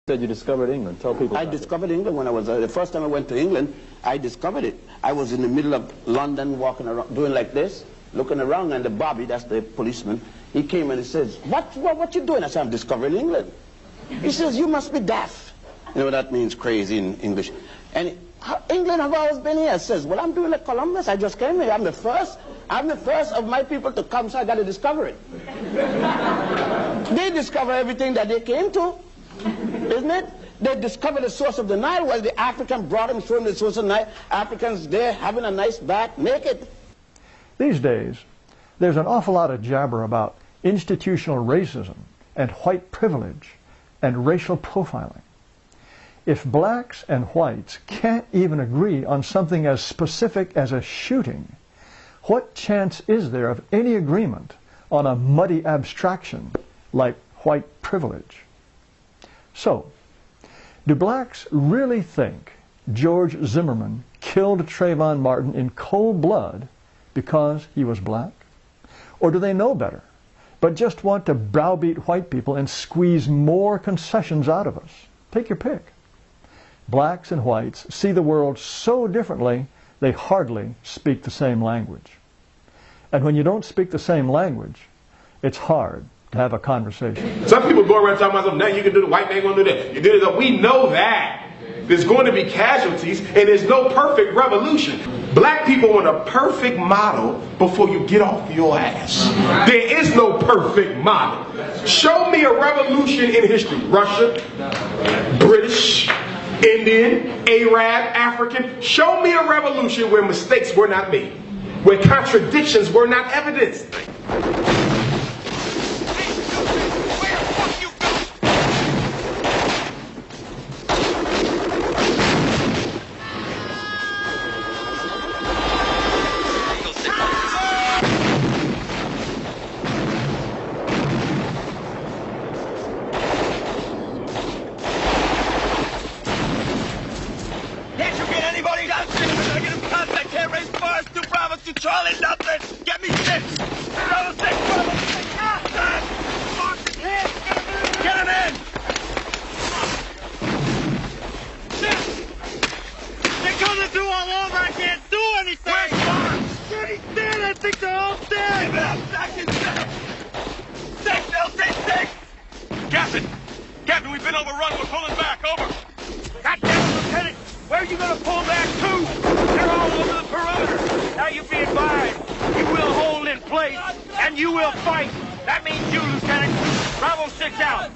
Said you discovered England. Tell people. I discovered England when I was the first time I went to England. I discovered it. I was in the middle of London, walking around, doing like this, looking around, and the Bobby, that's the policeman, he came and he says, "What you doing?" I said, "I'm discovering England." He says, "You must be deaf." You know that means crazy in English. And England have always been here. I says, "Well, I'm doing like Columbus. I just came here. I'm the first of my people to come, so I got to discover it." They discover everything that they came to. Isn't it? They discovered the source of the Nile. Well, the African brought them, showing the source of the Nile. Africans there having a nice bath, naked. These days, there's an awful lot of jabber about institutional racism and white privilege and racial profiling. If blacks and whites can't even agree on something as specific as a shooting, what chance is there of any agreement on a muddy abstraction like white privilege? So, do blacks really think George Zimmerman killed Trayvon Martin in cold blood because he was black? Or do they know better, but just want to browbeat white people and squeeze more concessions out of us? Take your pick. Blacks and whites see the world so differently, they hardly speak the same language. And when you don't speak the same language, it's hard to have a conversation. Some people go around talking about something, now you can do the white man gonna do that. You do this. We know that. There's going to be casualties, and there's no perfect revolution. Black people want a perfect model before you get off your ass. There is no perfect model. Show me a revolution in history. Russia, British, Indian, Arab, African. Show me a revolution where mistakes were not made, where contradictions were not evidenced. Charlie, nothing! Get me 6! Bravo 6! Bravo 6! Get him in! They're coming through all over! I can't do anything! Where's Mark? He's dead! I think they're all dead! Give it up! Back in 6! 6! They'll say 6! Captain, we've been overrun. We're pulling back. Over! God damn it, Lieutenant! Where are you gonna pull back to? They're all over the perimeter! Now you be advised, you will hold in place, and you will fight. That means you, Lieutenant. Bravo 6 out.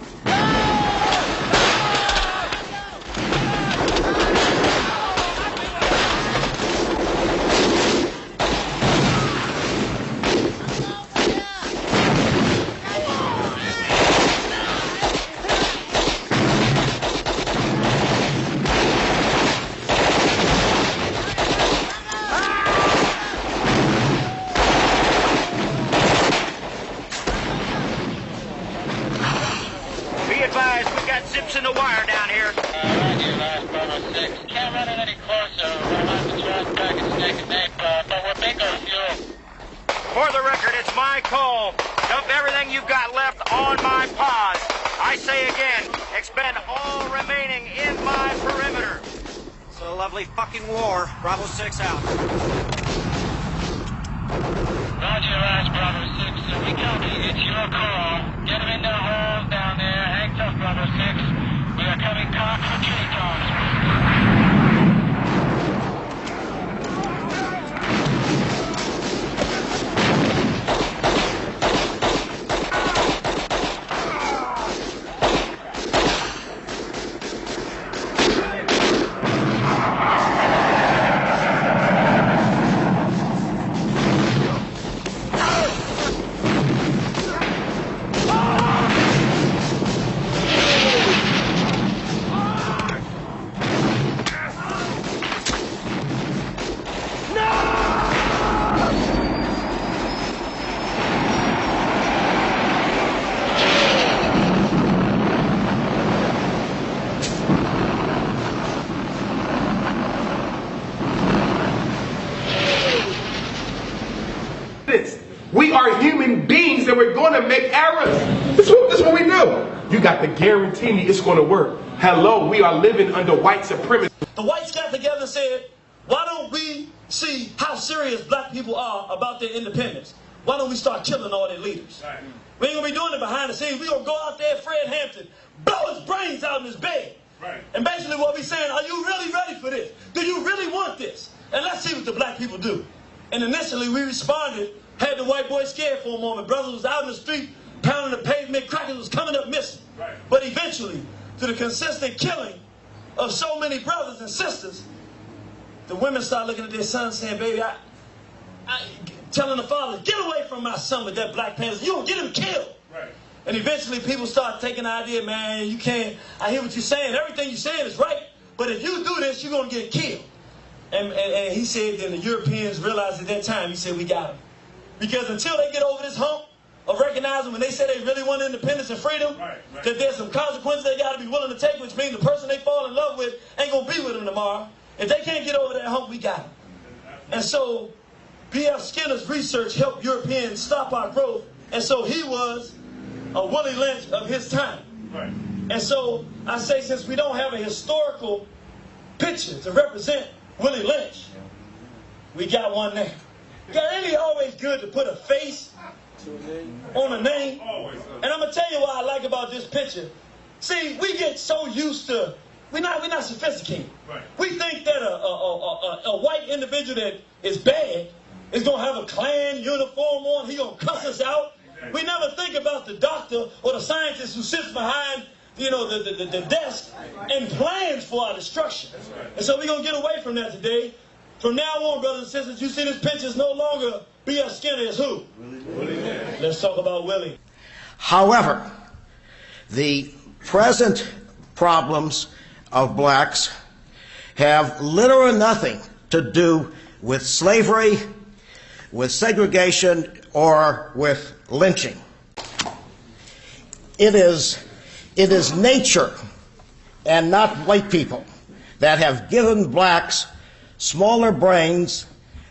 Zips in the wire down here. Roger, last Bravo 6. Can't run it any closer. We'll have to try and back and snake and napalm, but we're bingo fuel. For the record, it's my call. Dump everything you've got left on my pods. I say again, expend all remaining in my perimeter. It's a lovely fucking war. Bravo 6 out. Roger, last Bravo 6. We copy. It's your call. Get them in the holes down there. Hang tough, Bravo 6. We are coming cocked for tree tops. We are human beings and we're going to make errors. This is what we do. You got to guarantee me it's going to work. Hello, we are living under white supremacy. The whites got together and said, why don't we see how serious black people are about their independence? Why don't we start killing all their leaders? Right. We ain't going to be doing it behind the scenes. We're going to go out there, Fred Hampton, blow his brains out in his bed. Right. And basically what we're saying, are you really ready for this? Do you really want this? And let's see what the black people do. And initially we responded, had the white boy scared for a moment. Brothers was out in the street, pounding the pavement, crackers was coming up missing. Right. But eventually, through the consistent killing of so many brothers and sisters, the women start looking at their sons saying, baby, telling the father, get away from my son with that Black Panther. You don't get him killed. Right. And eventually people start taking the idea, man, you can't, I hear what you're saying. Everything you're saying is right. But if you do this, you're going to get killed. And he said that the Europeans realized at that time, he said, we got him. Because until they get over this hump of recognizing when they say they really want independence and freedom, that there's some consequences they got to be willing to take, which means the person they fall in love with ain't going to be with them tomorrow. If they can't get over that hump, we got them. And so B.F. Skinner's research helped Europeans stop our growth. And so he was a Willie Lynch of his time. Right. And so I say, since we don't have a historical picture to represent Willie Lynch, we got one now. Ain't it always good to put a face on a name? And I'm going to tell you what I like about this picture. See, we get so used to, we're not sophisticated. Right. We think that a white individual that is bad is going to have a Klan uniform on. He's going to cuss us out. Exactly. We never think about the doctor or the scientist who sits behind, the desk and plans for our destruction. Right. And so we're going to get away from that today. From now on, brothers and sisters, you see this picture is no longer B.F. Skinner, it's who? Willie. Let's talk about Willie. However, the present problems of blacks have little or nothing to do with slavery, with segregation, or with lynching. It is nature and not white people that have given blacks smaller brains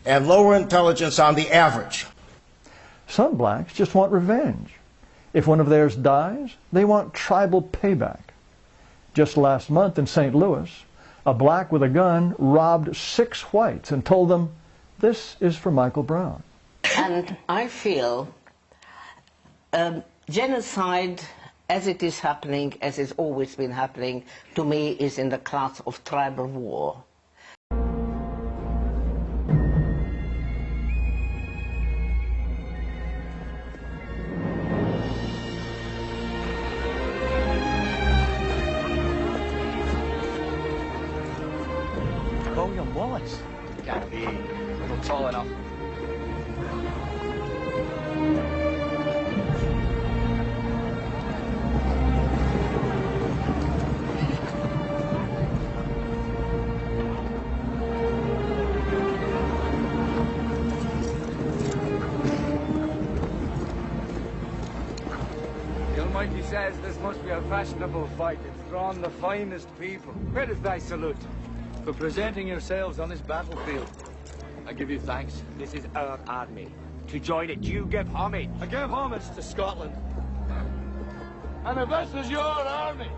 and lower intelligence on the average. Some blacks just want revenge. If one of theirs dies, they want tribal payback. Just last month in St. Louis, a black with a gun robbed 6 whites and told them, "This is for Michael Brown." And I feel genocide, as it is happening, as it's always been happening, to me is in the class of tribal war. William Wallace. Can't be. Not tall enough. The Almighty says this must be a fashionable fight. It's drawn the finest people. Where is thy salute? For presenting yourselves on this battlefield. I give you thanks. This is our army. To join it, you give homage. I give homage to Scotland. And if this is your army,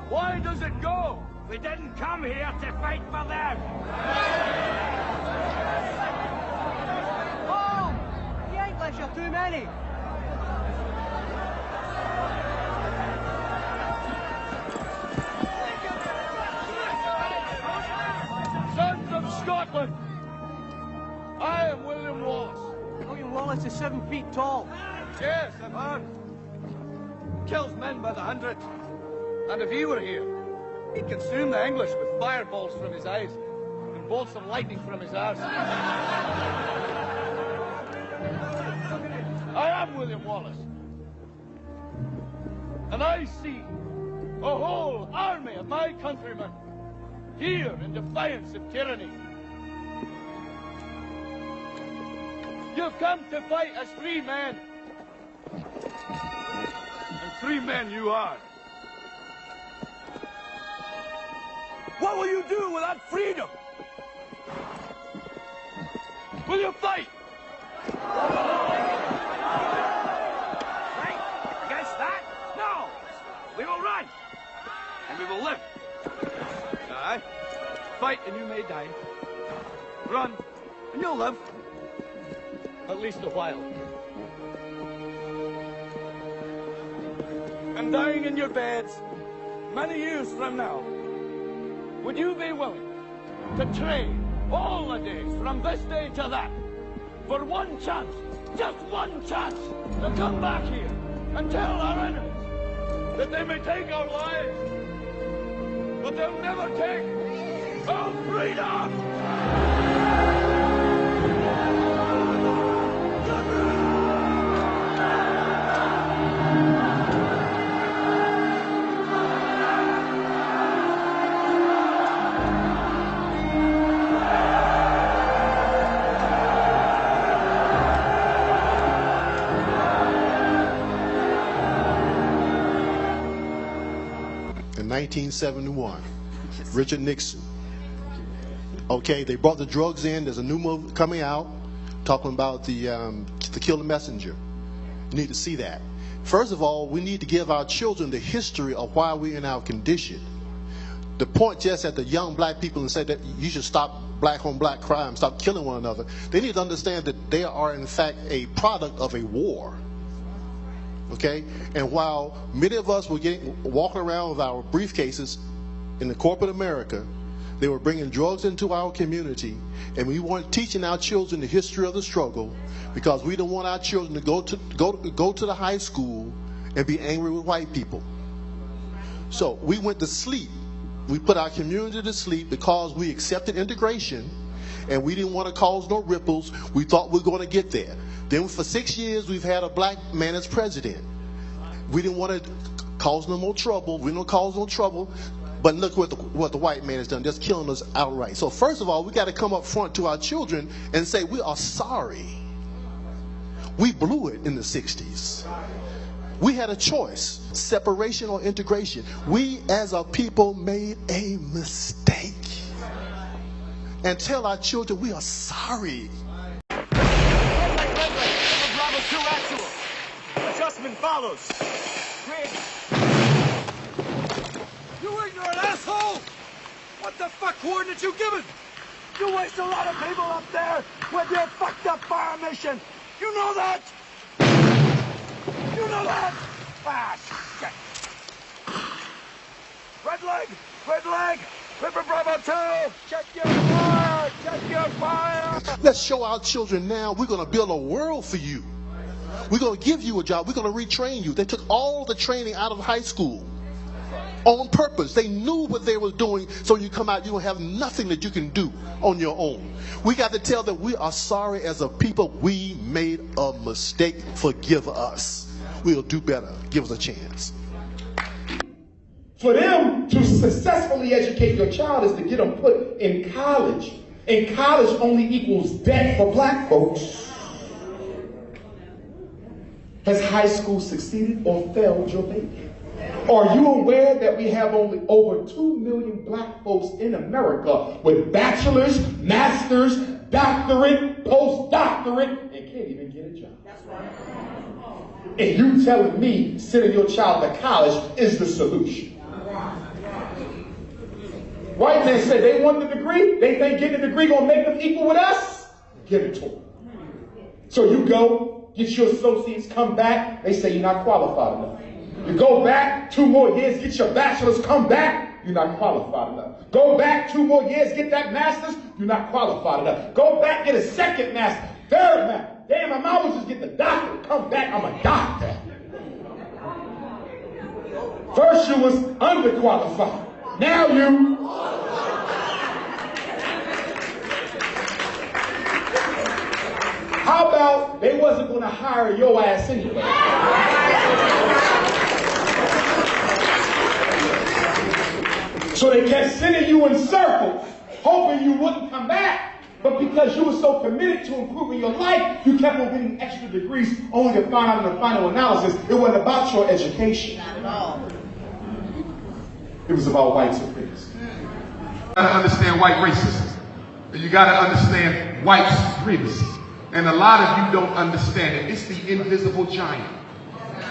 why does it go? We didn't come here to fight for them. Oh! The English are too many. Sons of Scotland, I am William Wallace. William Wallace is 7 feet tall. Yes, I've heard. Kills men by the hundred. And if he were here, he'd consume the English with fireballs from his eyes and bolts of lightning from his arse. I am William Wallace. And I see a whole army of my countrymen here in defiance of tyranny. You've come to fight as free men. And free men you are. What will you do without freedom? Will you fight? Right? Against that? No! run, and you'll live. At least a while. And dying in your beds, many years from now, would you be willing to trade all the days from this day to that for one chance, just one chance, to come back here and tell our enemies that they may take our lives, but they'll never take our freedom! In 1971, Richard Nixon. Okay, they brought the drugs in. There's a new movie coming out talking about the To Kill the Messenger. You need to see that. First of all, we need to give our children the history of why we're in our condition. The point just at the young black people and say that you should stop black on black crime, stop killing one another. They need to understand that they are in fact a product of a war. Okay, and while many of us were walking around with our briefcases in the corporate America, they were bringing drugs into our community, and we weren't teaching our children the history of the struggle because we don't want our children to go to the high school and be angry with white people. So we went to sleep. We put our community to sleep because we accepted integration, and we didn't want to cause no ripples. We thought we were going to get there. Then for 6 years, we've had a black man as president. We didn't want to cause no more trouble. We don't cause no trouble. But look what the white man has done, just killing us outright. So first of all, we got to come up front to our children and say, we are sorry. We blew it in the 60s. We had a choice, separation or integration. We as a people made a mistake. And tell our children we are sorry. Bravo 2 actual. Adjustment follows. You ignorant asshole! What the fuck coordinates you given? You waste a lot of people up there with your fucked up fire mission. You know that? You know that? Ah, shit. Red leg, Clipper Bravo 2, check your fire. Let's show our children now we're going to build a world for you. We're going to give you a job. We're going to retrain you. They took all the training out of high school on purpose. They knew what they were doing, so you come out, you don't have nothing that you can do on your own. We got to tell them we are sorry as a people. We made a mistake. Forgive us. We'll do better. Give us a chance. For them to successfully educate your child is to get them put in college. And college only equals debt for black folks. Has high school succeeded or failed your baby? Are you aware that we have only over 2 million black folks in America with bachelor's, master's, doctorate, postdoctorate, and can't even get a job? That's right. And you telling me sending your child to college is the solution? White men said they want the degree. They think getting a degree gonna make them equal with us. Give it to them. So you go, get your associates, come back. They say you're not qualified enough. You go back 2 more years, get your bachelor's, come back. You're not qualified enough. Go back 2 more years, get that master's. You're not qualified enough. Go back, get a second master, third master. Damn, I might as well just get the doctorate. Come back, I'm a doctor. First you was underqualified. Now you. How about they wasn't going to hire your ass anyway? So they kept sending you in circles, hoping you wouldn't come back. But because you were so committed to improving your life, you kept on getting extra degrees only to find out in the final analysis it wasn't about your education. Not at all. It was about white supremacy. You gotta understand white racism. You gotta understand white supremacy. And a lot of you don't understand it. It's the invisible giant.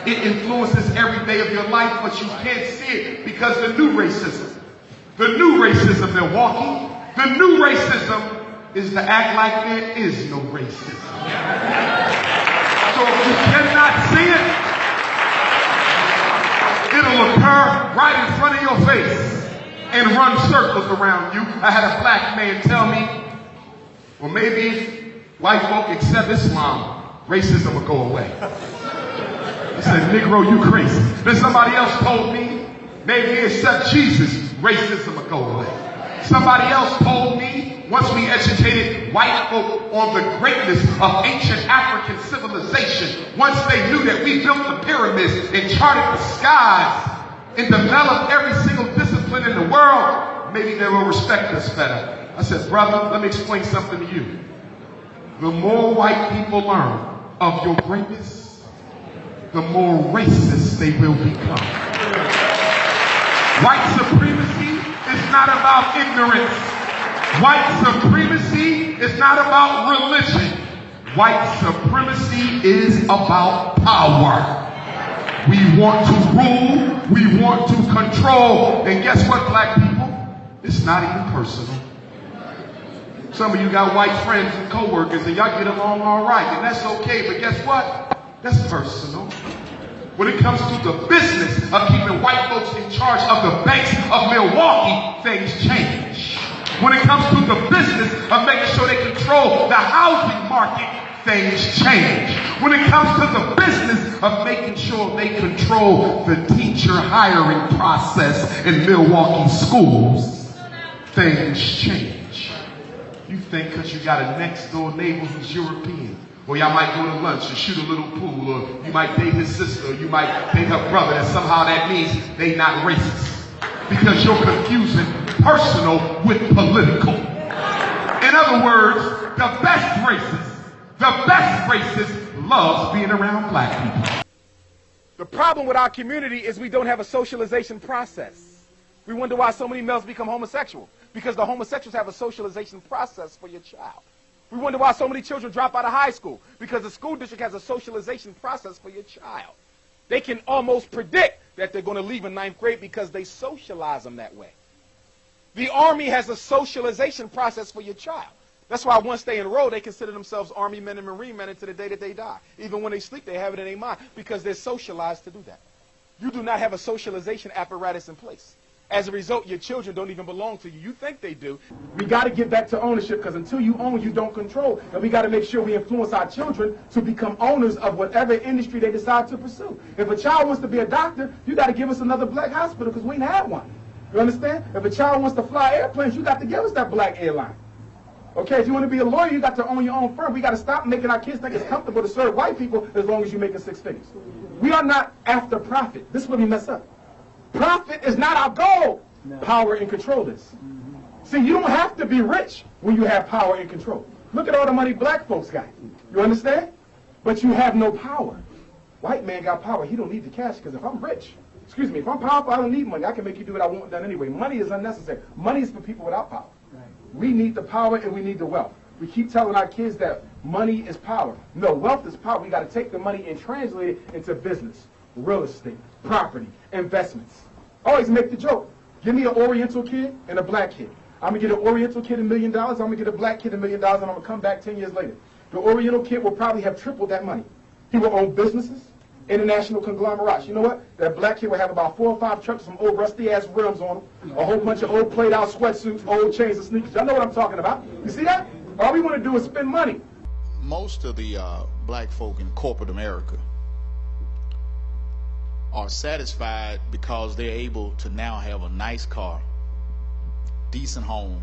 It influences every day of your life, but you can't see it because the new racism they're walking, the new racism is to act like there is no racism. So if you cannot see it, it'll occur right in front of your face and run circles around you. I had a black man tell me, well, maybe if white folk accept Islam, racism will go away. He said, Negro, you crazy. Then somebody else told me, maybe accept Jesus, racism will go away. Somebody else told me, once we educated white folk on the greatness of ancient African civilization, once they knew that we built the pyramids and charted the skies and developed every single discipline in the world, maybe they will respect us better. I said, brother, let me explain something to you. The more white people learn of your greatness, the more racist they will become. White supremacy is not about ignorance. White supremacy is not about religion. White supremacy is about power. We want to rule, we want to control. And guess what, black people? It's not even personal. Some of you got white friends and co-workers and y'all get along all right, and that's okay, but guess what? That's personal. When it comes to the business of keeping white folks in charge of the banks of Milwaukee, things change. When it comes to the business of making sure they control the housing market, things change. When it comes to the business of making sure they control the teacher hiring process in Milwaukee schools, things change. You think because you got a next door neighbor who's European, or y'all might go to lunch and shoot a little pool, or you might date his sister, or you might date her brother, and somehow that means they not racist. Because you're confusing personal with political. In other words, the best racist loves being around black people. The problem with our community is we don't have a socialization process. We wonder why so many males become homosexual. Because the homosexuals have a socialization process for your child. We wonder why so many children drop out of high school, because the school district has a socialization process for your child. They can almost predict that they're going to leave in 9th grade because they socialize them that way. The Army has a socialization process for your child. That's why once they enroll, they consider themselves Army men and Marine men until the day that they die. Even when they sleep, they have it in their mind because they're socialized to do that. You do not have a socialization apparatus in place. As a result, your children don't even belong to you. You think they do. We got to get back to ownership, because until you own, you don't control. And we got to make sure we influence our children to become owners of whatever industry they decide to pursue. If a child wants to be a doctor, you got to give us another black hospital, because we ain't had one. You understand? If a child wants to fly airplanes, you got to give us that black airline. Okay, if you want to be a lawyer, you got to own your own firm. We got to stop making our kids think it's comfortable to serve white people as long as you're making 6 figures. We are not after profit. This is where we mess up. Profit is not our goal. No. Power and control is. See, you don't have to be rich when you have power and control. Look at all the money black folks got. You understand? But you have no power. White man got power. He don't need the cash, because if I'm rich, if I'm powerful, I don't need money. I can make you do what I want done anyway. Money is unnecessary. Money is for people without power. Right. We need the power and we need the wealth. We keep telling our kids that money is power. No, wealth is power. We got to take the money and translate it into business, real estate, property, investments. Always make the joke. Give me an Oriental kid and a black kid. I'm going to get an Oriental kid $1 million. I'm going to get a black kid $1 million, and I'm going to come back 10 years later. The Oriental kid will probably have tripled that money. He will own businesses, international conglomerates. You know what? That black kid will have about 4 or 5 trucks, some old rusty-ass rims on them, a whole bunch of old played-out sweatsuits, old chains and sneakers. Y'all know what I'm talking about. You see that? All we want to do is spend money. Most of the black folk in corporate America are satisfied because they're able to now have a nice car, decent home,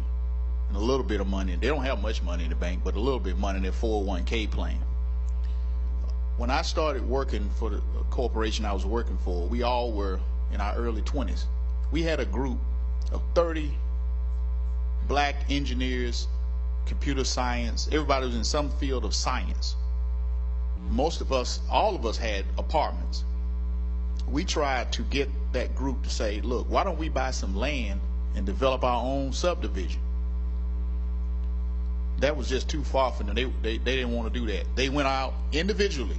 and a little bit of money. They don't have much money in the bank, but a little bit of money in their 401k plan. When I started working for the corporation I was working for, we all were in our early 20s. We had a group of 30 black engineers, computer science. Everybody was in some field of science. Most of us, all of us, had apartments. We tried to get that group to say, look, why don't we buy some land and develop our own subdivision? That was just too far from them. They didn't want to do that. They went out individually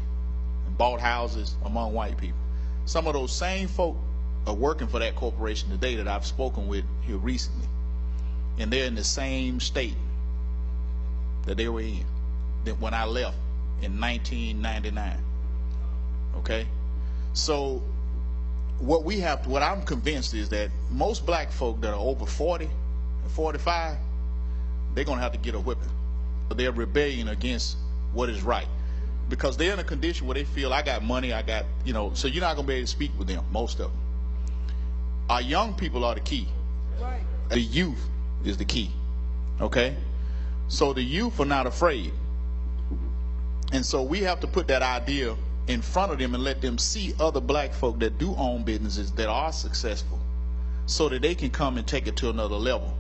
and bought houses among white people. Some of those same folk are working for that corporation today that I've spoken with here recently, and they're in the same state. that they were in when I left in 1999. Okay? So what I'm convinced is that most black folk that are over 40 and 45, they're going to have to get a whipping. They're rebelling against what is right. Because they're in a condition where they feel, I got money, I got, so you're not going to be able to speak with them, most of them. Our young people are the key. Right. The youth is the key. Okay? So the youth are not afraid. And so we have to put that idea in front of them and let them see other black folk that do own businesses that are successful so that they can come and take it to another level.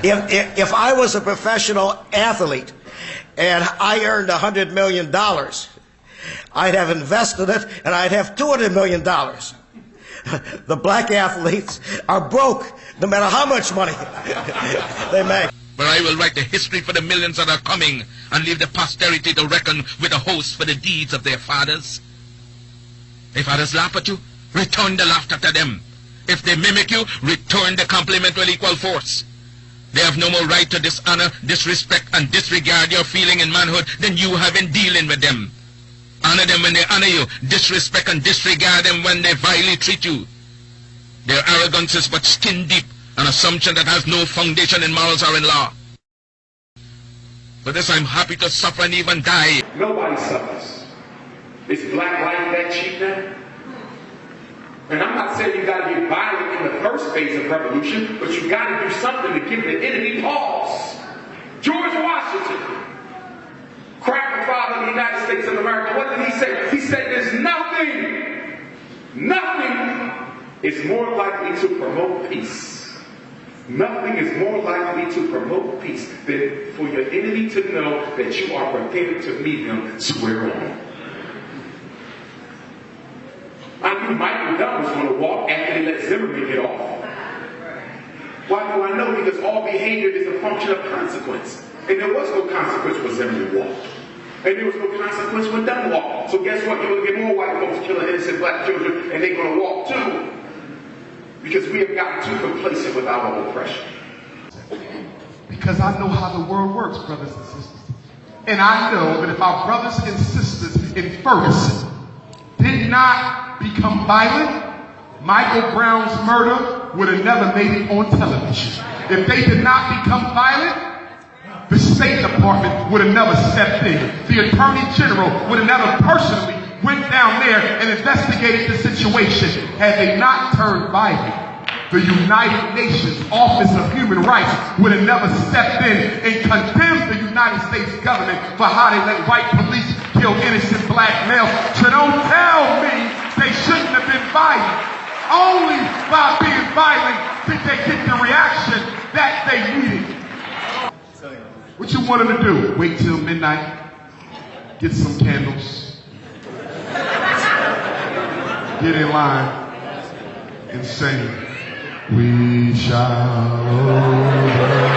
If I was a professional athlete and I earned $100 million, I'd have invested it and I'd have $200 million. The black athletes are broke no matter how much money they make. But I will write the history for the millions that are coming and leave the posterity to reckon with the host for the deeds of their fathers. If others laugh at you, return the laughter to them. If they mimic you, return the compliment with equal force. They have no more right to dishonor, disrespect, and disregard your feeling in manhood than you have in dealing with them. Honor them when they honor you, disrespect and disregard them when they vilely treat you. Their arrogance is but skin deep, an assumption that has no foundation in morals or in law. For this I'm happy to suffer and even die. Nobody suffers. Is black life that cheap now? And I'm not saying you got to get violent in the first phase of revolution, but you got to do something to give the enemy pause. George Washington, cracked the father of the United States of America. What did he say? He said there's nothing is more likely to promote peace. Nothing is more likely to promote peace than for your enemy to know that you are prepared to meet him square on. I knew Michael Dunn was going to walk after they let Zimmerman get off. Why do I know? Because all behavior is a function of consequence. And there was no consequence when Zimmerman walked. And there was no consequence when Dunn walked. So guess what? You're going to get more white folks killing innocent black children, and they're going to walk too. Because we have gotten too complacent with our oppression. Because I know how the world works, brothers and sisters. And I know that if our brothers and sisters in Ferguson did not become violent, Michael Brown's murder would have never made it on television. If they did not become violent, the State Department would have never stepped in. The Attorney General would have never personally went down there and investigated the situation. Had they not turned violent, the United Nations Office of Human Rights would have never stepped in and condemned the United States government for how they let white police kill innocent black males. So don't tell me they shouldn't have been violent. Only by being violent did they get the reaction that they needed. What you want them to do? Wait till midnight, get some candles, get in line, and sing, "We shall overcome."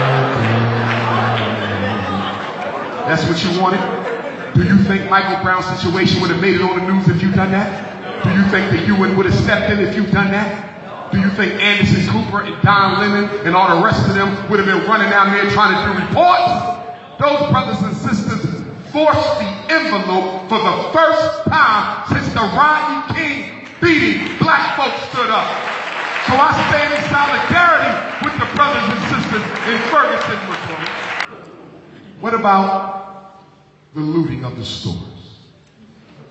That's what you wanted? Do you think Michael Brown's situation would have made it on the news if you'd done that? Do you think that UN would have stepped in if you'd done that? Do you think Anderson Cooper and Don Lemon and all the rest of them would have been running down there trying to do reports? Those brothers and sisters forced the envelope for the first time since the Rodney King beating black folks stood up. So I stand in solidarity with the brothers and sisters in Ferguson, Missouri. What about the looting of the stores?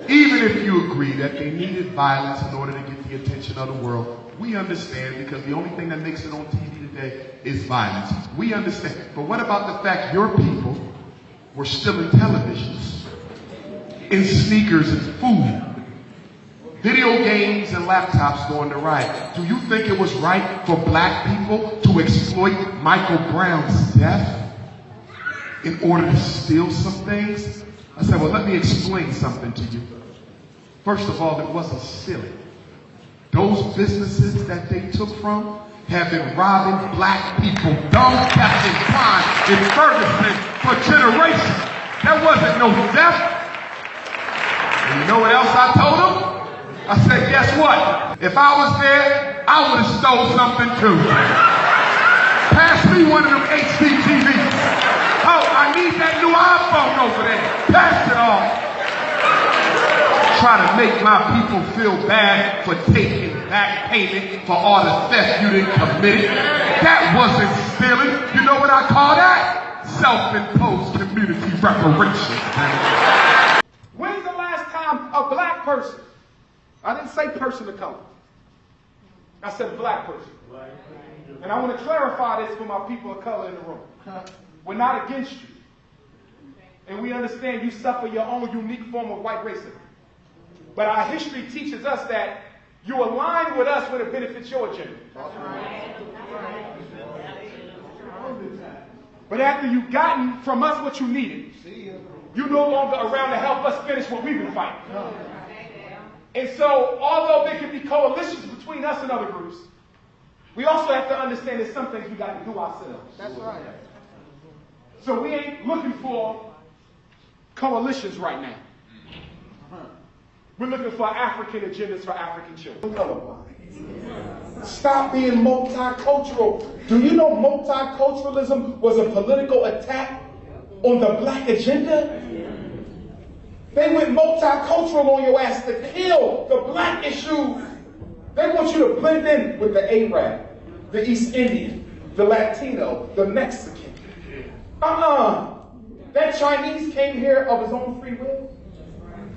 Even if you agree that they needed violence in order to get the attention of the world, we understand, because the only thing that makes it on TV today is violence. We understand. But what about the fact your people were stealing televisions, in sneakers and food, video games and laptops going to riot? Do you think it was right for black people to exploit Michael Brown's death in order to steal some things? I said, well, let me explain something to you. First of all, it wasn't stealing. Those businesses that they took from have been robbing black people, dumb captain crime in Ferguson for generations. There wasn't no death. And you know what else I told him? I said, guess what? If I was there, I would have stole something too. Pass me one of them HD TVs. Oh, I need that new iPhone over there. Pass it off. Try to make my people feel bad for taking back payment for all the theft you didn't commit. That wasn't stealing. You know what I call that? Self-imposed community reparations. When's the last time a black person, I didn't say person of color, I said black person. And I want to clarify this for my people of color in the room. We're not against you. And we understand you suffer your own unique form of white racism. But our history teaches us that you align with us when it benefits your agenda. But after you've gotten from us what you needed, you're no longer around to help us finish what we've been fighting. And so, although there can be coalitions between us and other groups, we also have to understand there's some things we got to do ourselves. That's right. So we ain't looking for coalitions right now. We're looking for African agendas for African children. Stop being multicultural. Do you know multiculturalism was a political attack on the black agenda? They went multicultural on your ass to kill the black issue. They want you to blend in with the Arab, the East Indian, the Latino, the Mexican. That Chinese came here of his own free will.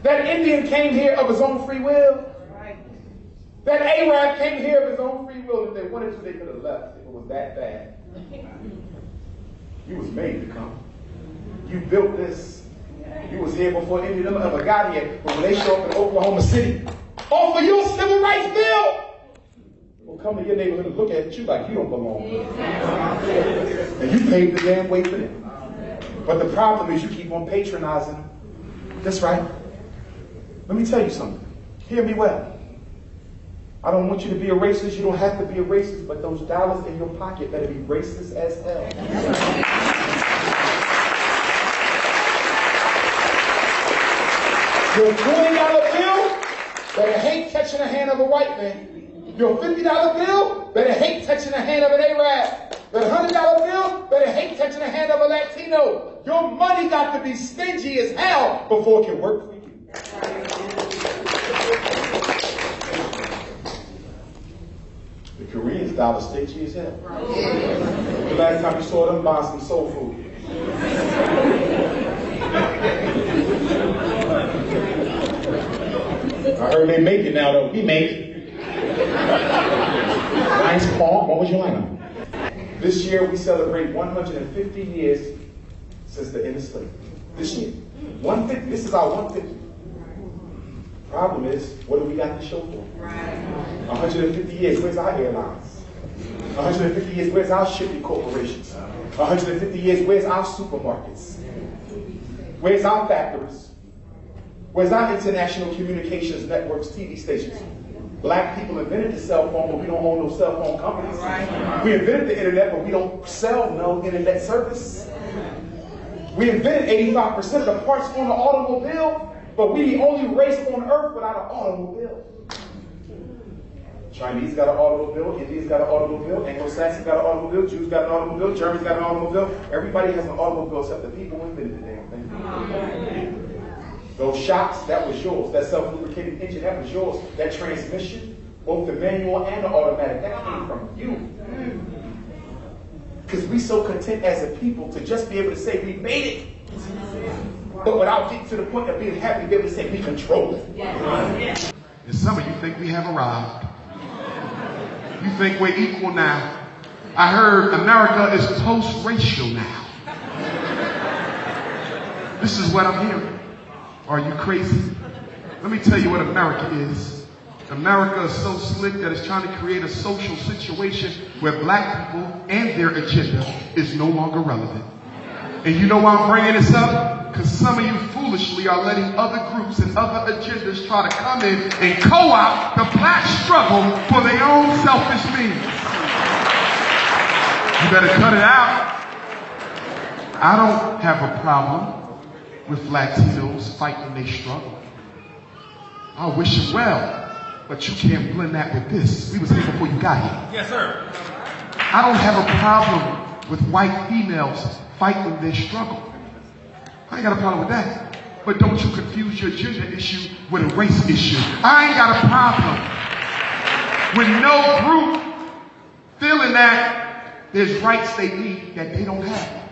That Indian came here of his own free will. That Arab came here of his own free will. If they wanted to, they could have left if it was that bad. You was made to come. You built this. You was here before any of them ever got here. But when they show up in Oklahoma City, all for your civil rights bill, will come to your neighborhood and look at you like you don't belong. And you paid the damn way for them. But the problem is you keep on patronizing them. That's right. Let me tell you something. Hear me well. I don't want you to be a racist. You don't have to be a racist, but those dollars in your pocket better be racist as hell. Your $20 bill better hate touching the hand of a white man. Your $50 bill better hate touching the hand of an Arab. Your $100 bill better hate touching the hand of a Latino. Your money got to be stingy as hell before it can work for you. The Koreans dollar stingy as hell. The last time you saw them buy some soul food. I heard they make it now though. We make it. Nice Paul, what was your lineup? This year we celebrate 150 years since the end of slavery. This year. 150. This is our 150. Problem is, what do we got to show for? 150 years, where's our airlines? 150 years, where's our shipping corporations? 150 years, where's our supermarkets? Where's our factories? Where's our international communications networks, TV stations? Black people invented the cell phone, but we don't own no cell phone companies. We invented the internet, but we don't sell no internet service. We invented 85% of the parts on the automobile, but we the only race on earth without an automobile. Chinese got an automobile, Indians got an automobile, Anglo-Saxons got an automobile, Jews got an automobile, Germans got an automobile. Everybody has an automobile except the people who invented the damn thing. Those shocks, that was yours. That self-lubricating engine, that was yours. That transmission, both the manual and the automatic, that came from you. Because we so content as a people to just be able to say we made it. But without getting to the point of being happy to be able to say we control it. And some of you think we have arrived. You think we're equal now. I heard America is post-racial now. This is what I'm hearing. Are you crazy? Let me tell you what America is. America is so slick that it's trying to create a social situation where black people and their agenda is no longer relevant. And you know why I'm bringing this up? Because some of you foolishly are letting other groups and other agendas try to come in and co-opt the black struggle for their own selfish means. You better cut it out. I don't have a problem with Latinos fighting their struggle. I wish you well, but you can't blend that with this. We was here before you got here. Yes, sir. I don't have a problem with white females fighting their struggle. I ain't got a problem with that. But don't you confuse your gender issue with a race issue. I ain't got a problem with no group feeling that there's rights they need that they don't have.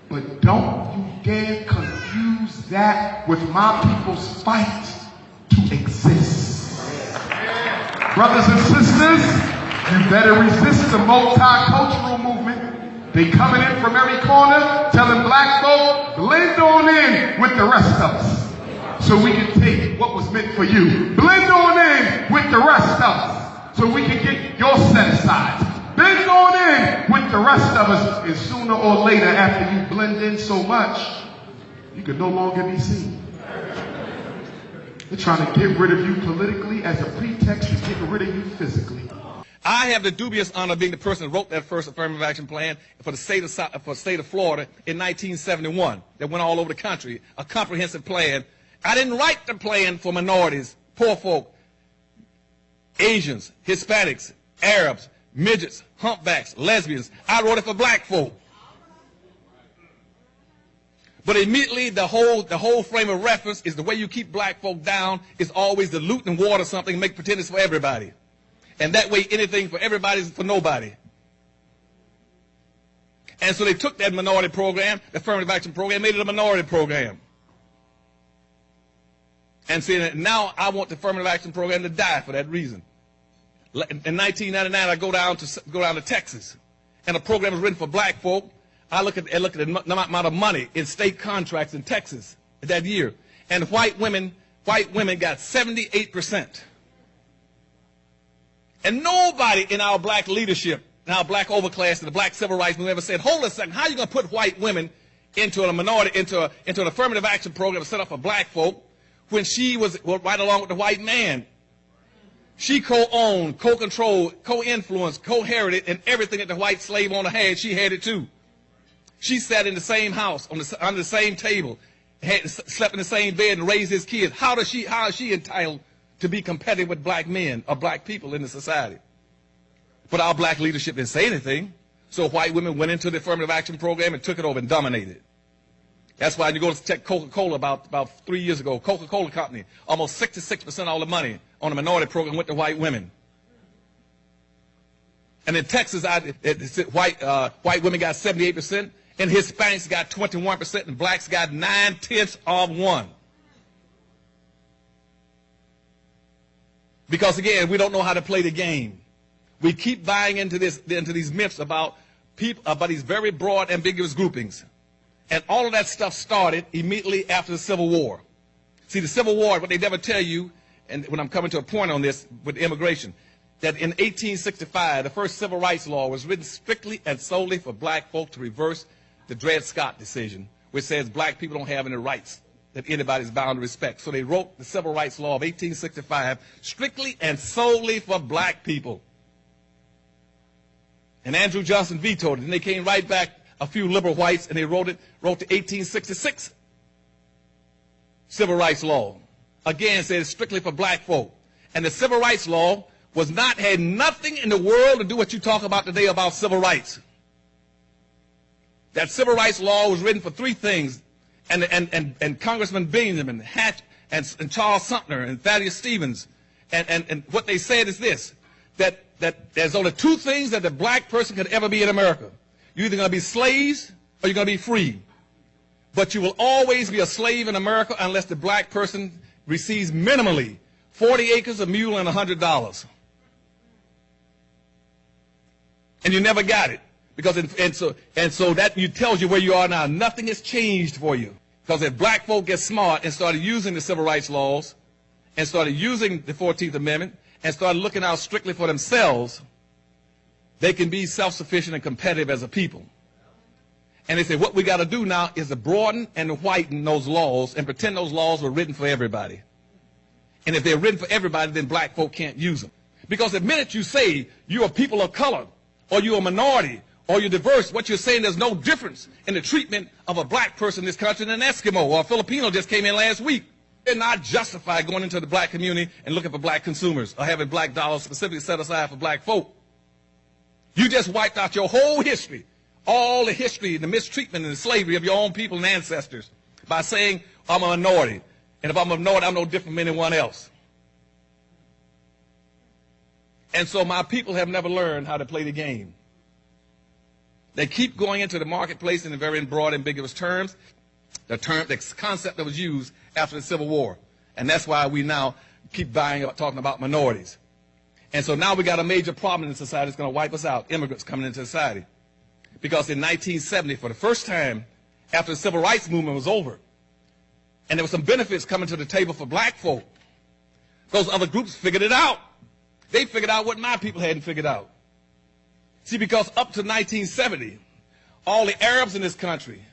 But don't you dare confuse that with my people's fight to exist. Brothers and sisters, you better resist the multicultural movement. They coming in from every corner telling black folk, blend on in with the rest of us so we can take what was meant for you. Blend on in with the rest of us so we can get your set aside. Blend on in with the rest of us, and sooner or later, after you blend in so much, you can no longer be seen. They're trying to get rid of you politically as a pretext to get rid of you physically. I have the dubious honor of being the person who wrote that first affirmative action plan for the state of Florida in 1971 that went all over the country, a comprehensive plan. I didn't write the plan for minorities, poor folk, Asians, Hispanics, Arabs, midgets, humpbacks, lesbians. I wrote it for black folk. But immediately the whole frame of reference is the way you keep black folk down is always dilute and water something and make pretend it's for everybody. And that way anything for everybody is for nobody. And so they took that minority program, the affirmative action program, made it a minority program. And so now I want the affirmative action program to die for that reason. In 1999, I go down to Texas, and the program was written for black folk. I look at the amount of money in state contracts in Texas that year, and white women got 78%. And nobody in our black leadership, in our black overclass, and the black civil rights movement ever said, "Hold a second, how are you going to put white women into a minority, into an affirmative action program set up for black folk when she was right along with the white man?" She co-owned, co-controlled, co-influenced, co-herited, and everything that the white slave owner had, she had it too. She sat in the same house, under the same table, slept in the same bed and raised his kids. How is she entitled to be competitive with black men or black people in the society? But our black leadership didn't say anything. So white women went into the affirmative action program and took it over and dominated it. That's why you go to check Coca-Cola about 3 years ago, Coca-Cola company, almost 66% of all the money on the minority program went to white women. And in Texas, white women got 78%, and Hispanics got 21%, and blacks got 0.9%. Because again, we don't know how to play the game. We keep buying into these myths about people, about these very broad, ambiguous groupings. And all of that stuff started immediately after the Civil War. See, the Civil War, what they never tell you, and when I'm coming to a point on this with immigration, that in 1865, the first civil rights law was written strictly and solely for black folk to reverse the Dred Scott decision, which says black people don't have any rights that anybody's bound to respect. So they wrote the Civil Rights Law of 1865 strictly and solely for black people. And Andrew Johnson vetoed it, and they came right back, a few liberal whites, and they wrote the 1866 Civil Rights Law. Again, said it's strictly for black folk. And the Civil Rights Law had nothing in the world to do what you talk about today about civil rights. That Civil Rights Law was written for three things. And Congressman Benjamin Hatch and Charles Sumner and Thaddeus Stevens, and what they said is this, that there's only two things that the black person could ever be in America. You're either going to be slaves or you're going to be free. But you will always be a slave in America unless the black person receives minimally 40 acres, a mule, and $100. And you never got it. Because and so that tells you where you are now. Nothing has changed for you. Because if black folk get smart and started using the civil rights laws and started using the 14th Amendment and started looking out strictly for themselves, they can be self-sufficient and competitive as a people. And they say what we got to do now is to broaden and whiten those laws and pretend those laws were written for everybody. And if they're written for everybody, then black folk can't use them. Because the minute you say you're a people of color, or you're a minority, or you're diverse, what you're saying, there's no difference in the treatment of a black person in this country than an Eskimo or a Filipino just came in last week. They're not justified going into the black community and looking for black consumers or having black dollars specifically set aside for black folk. You just wiped out your whole history, all the history, the mistreatment and the slavery of your own people and ancestors by saying, I'm a minority. And if I'm a minority, I'm no different from anyone else. And so my people have never learned how to play the game. They keep going into the marketplace in very broad, ambiguous terms, the concept that was used after the Civil War. And that's why we now keep talking about minorities. And so now we got a major problem in society that's going to wipe us out, immigrants coming into society. Because in 1970, for the first time, after the Civil Rights Movement was over, and there were some benefits coming to the table for black folk, those other groups figured it out. They figured out what my people hadn't figured out. See, because up to 1970, all the Arabs in this country,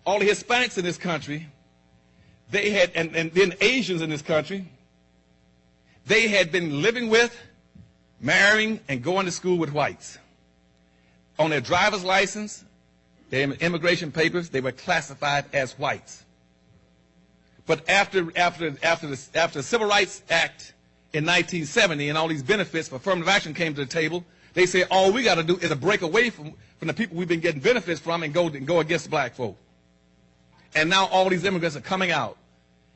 all the Hispanics in this country, they had, and then Asians in this country, they had been living with, marrying, and going to school with whites. On their driver's license, their immigration papers, they were classified as whites. But after the Civil Rights Act in 1970 and all these benefits for affirmative action came to the table, they said all we got to do is to break away from the people we've been getting benefits from and go against black folk. And now all these immigrants are coming out.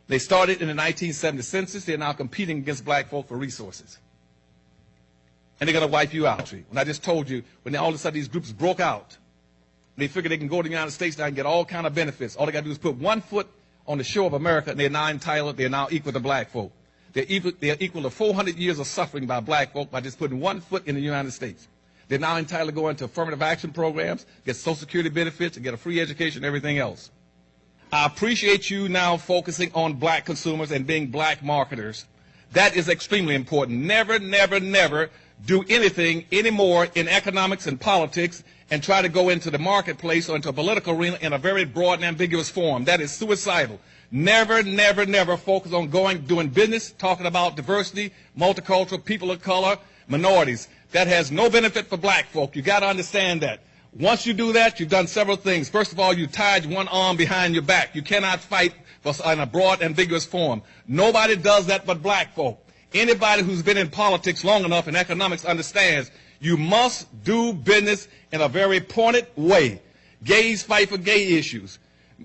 They started in the 1970 census. They're now competing against black folk for resources. And they're going to wipe you out. When I just told you, when all of a sudden these groups broke out, they figured they can go to the United States now and get all kind of benefits. All they got to do is put one foot on the shore of America, and they're now entitled, they're now equal to black folk. They're equal to 400 years of suffering by black folk by just putting one foot in the United States. They're now entitled to go into affirmative action programs, get Social Security benefits, and get a free education and everything else. I appreciate you now focusing on black consumers and being black marketers. That is extremely important. Never, never, never do anything anymore in economics and politics and try to go into the marketplace or into a political arena in a very broad and ambiguous form. That is suicidal. Never, never, never focus on doing business, talking about diversity, multicultural, people of color, minorities. That has no benefit for black folk. You got to understand that. Once you do that, you've done several things. First of all, you tied one arm behind your back. You cannot fight in a broad, ambiguous form. Nobody does that but black folk. Anybody who's been in politics long enough and economics understands you must do business in a very pointed way. Gays fight for gay issues.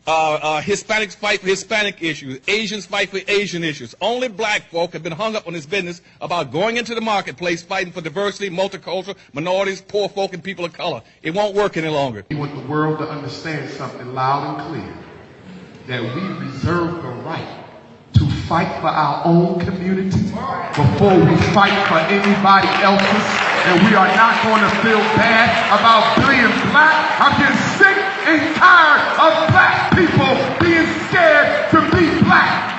Hispanics fight for Hispanic issues. Asians fight for Asian issues. Only black folk have been hung up on this business about going into the marketplace, fighting for diversity, multicultural, minorities, poor folk, and people of color. It won't work any longer. We want the world to understand something loud and clear, that we reserve the right to fight for our own community before we fight for anybody else's, and we are not going to feel bad about being black. I'm getting sick and tired of black people being scared to be black.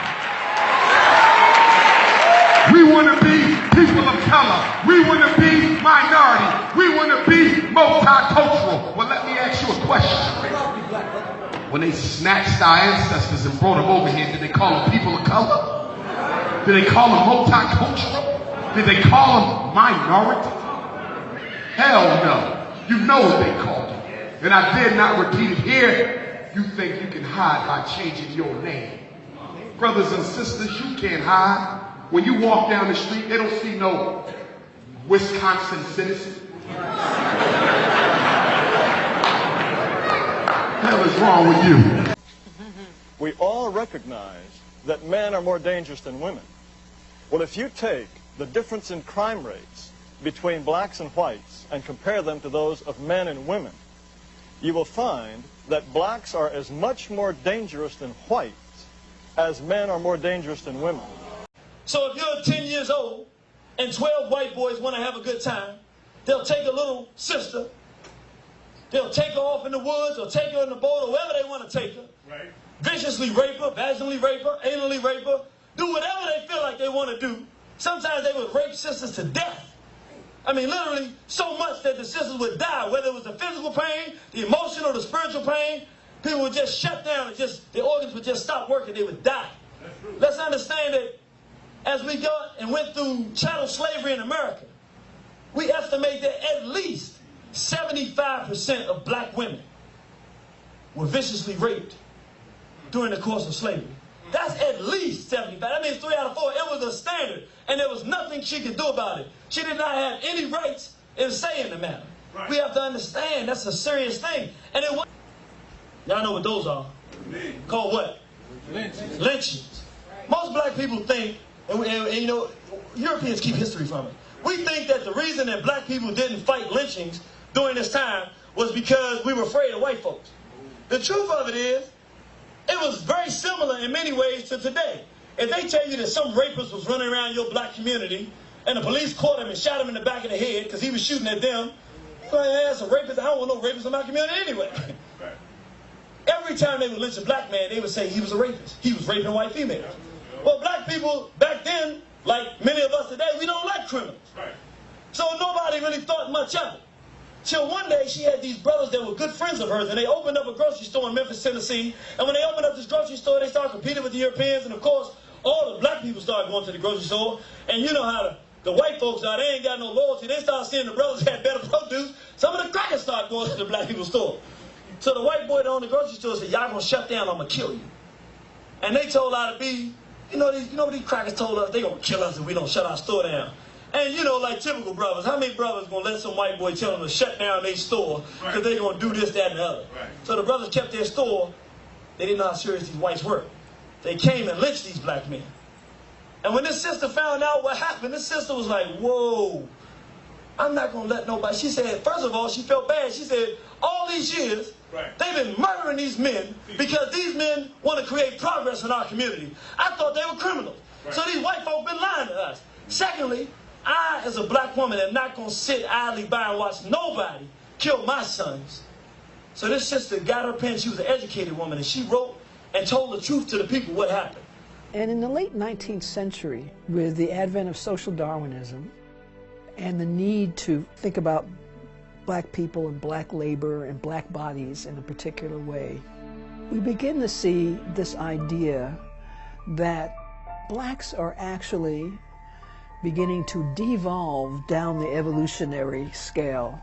We want to be people of color. We want to be minority. We want to be multicultural. Well, let me ask you a question. When they snatched our ancestors and brought them over here, did they call them people of color? Did they call them multicultural? Did they call them minority? Hell no. You know what they called them. And I did not repeat it here. You think you can hide by changing your name. Brothers and sisters, you can't hide. When you walk down the street, they don't see no Wisconsin citizen. What the hell is wrong with you? We all recognize that men are more dangerous than women. Well, if you take the difference in crime rates between blacks and whites and compare them to those of men and women, you will find that blacks are as much more dangerous than whites as men are more dangerous than women. So if you're 10 years old and 12 white boys want to have a good time, they'll take a little sister, they'll take her off in the woods or take her in the boat or wherever they want to take her, right. Viciously rape her, vaginally rape her, anally rape her, do whatever they feel like they want to do. Sometimes they would rape sisters to death. I mean, literally so much that the sisters would die, whether it was the physical pain, the emotional, the spiritual pain. People would just shut down and their organs would just stop working. They would die. Let's understand that as we got and went through chattel slavery in America, we estimate that at least 75% of black women were viciously raped during the course of slavery. That's at least 75. That means 3 out of 4. It was a standard, and there was nothing she could do about it. She did not have any rights in saying the matter. Right. We have to understand that's a serious thing. And it was, y'all know what those are. Called what? Lynchings. Lynchings. Most black people think, and you know, Europeans keep history from it. We think that the reason that black people didn't fight lynchings during this time was because we were afraid of white folks. The truth of it is, it was very similar in many ways to today. If they tell you that some rapist was running around your black community and the police caught him and shot him in the back of the head because he was shooting at them, you're like, that's a rapist. I don't want no rapist in my community anyway. Every time they would lynch a black man, they would say he was a rapist. He was raping white females. Well, black people back then, like many of us today, we don't like criminals. So nobody really thought much of it. Till one day she had these brothers that were good friends of hers, and they opened up a grocery store in Memphis, Tennessee. And when they opened up this grocery store, they started competing with the Europeans, and of course, all the black people started going to the grocery store. And you know how the white folks are, they ain't got no loyalty. They started seeing the brothers had better produce. Some of the crackers started going to the black people's store. So the white boy that owned the grocery store said, y'all gonna shut down, I'm gonna kill you. And they told her to be, you know what these crackers told us? They gonna kill us if we don't shut our store down. And you know, like typical brothers, how many brothers gonna let some white boy tell them to shut down their store because they gonna do this, that, and the other? So the brothers kept their store. They didn't know how serious these whites were. They came and lynched these black men. And when this sister found out what happened, this sister was like, whoa, I'm not gonna let nobody. She said, first of all, she felt bad. She said, all these years, they've been murdering these men because these men want to create progress in our community. I thought they were criminals. So these white folk been lying to us. Secondly, I, as a black woman, am not going to sit idly by and watch nobody kill my sons. So this sister got her pen. She was an educated woman, and she wrote and told the truth to the people what happened. And in the late 19th century, with the advent of social Darwinism and the need to think about black people and black labor and black bodies in a particular way, we begin to see this idea that blacks are actually beginning to devolve down the evolutionary scale,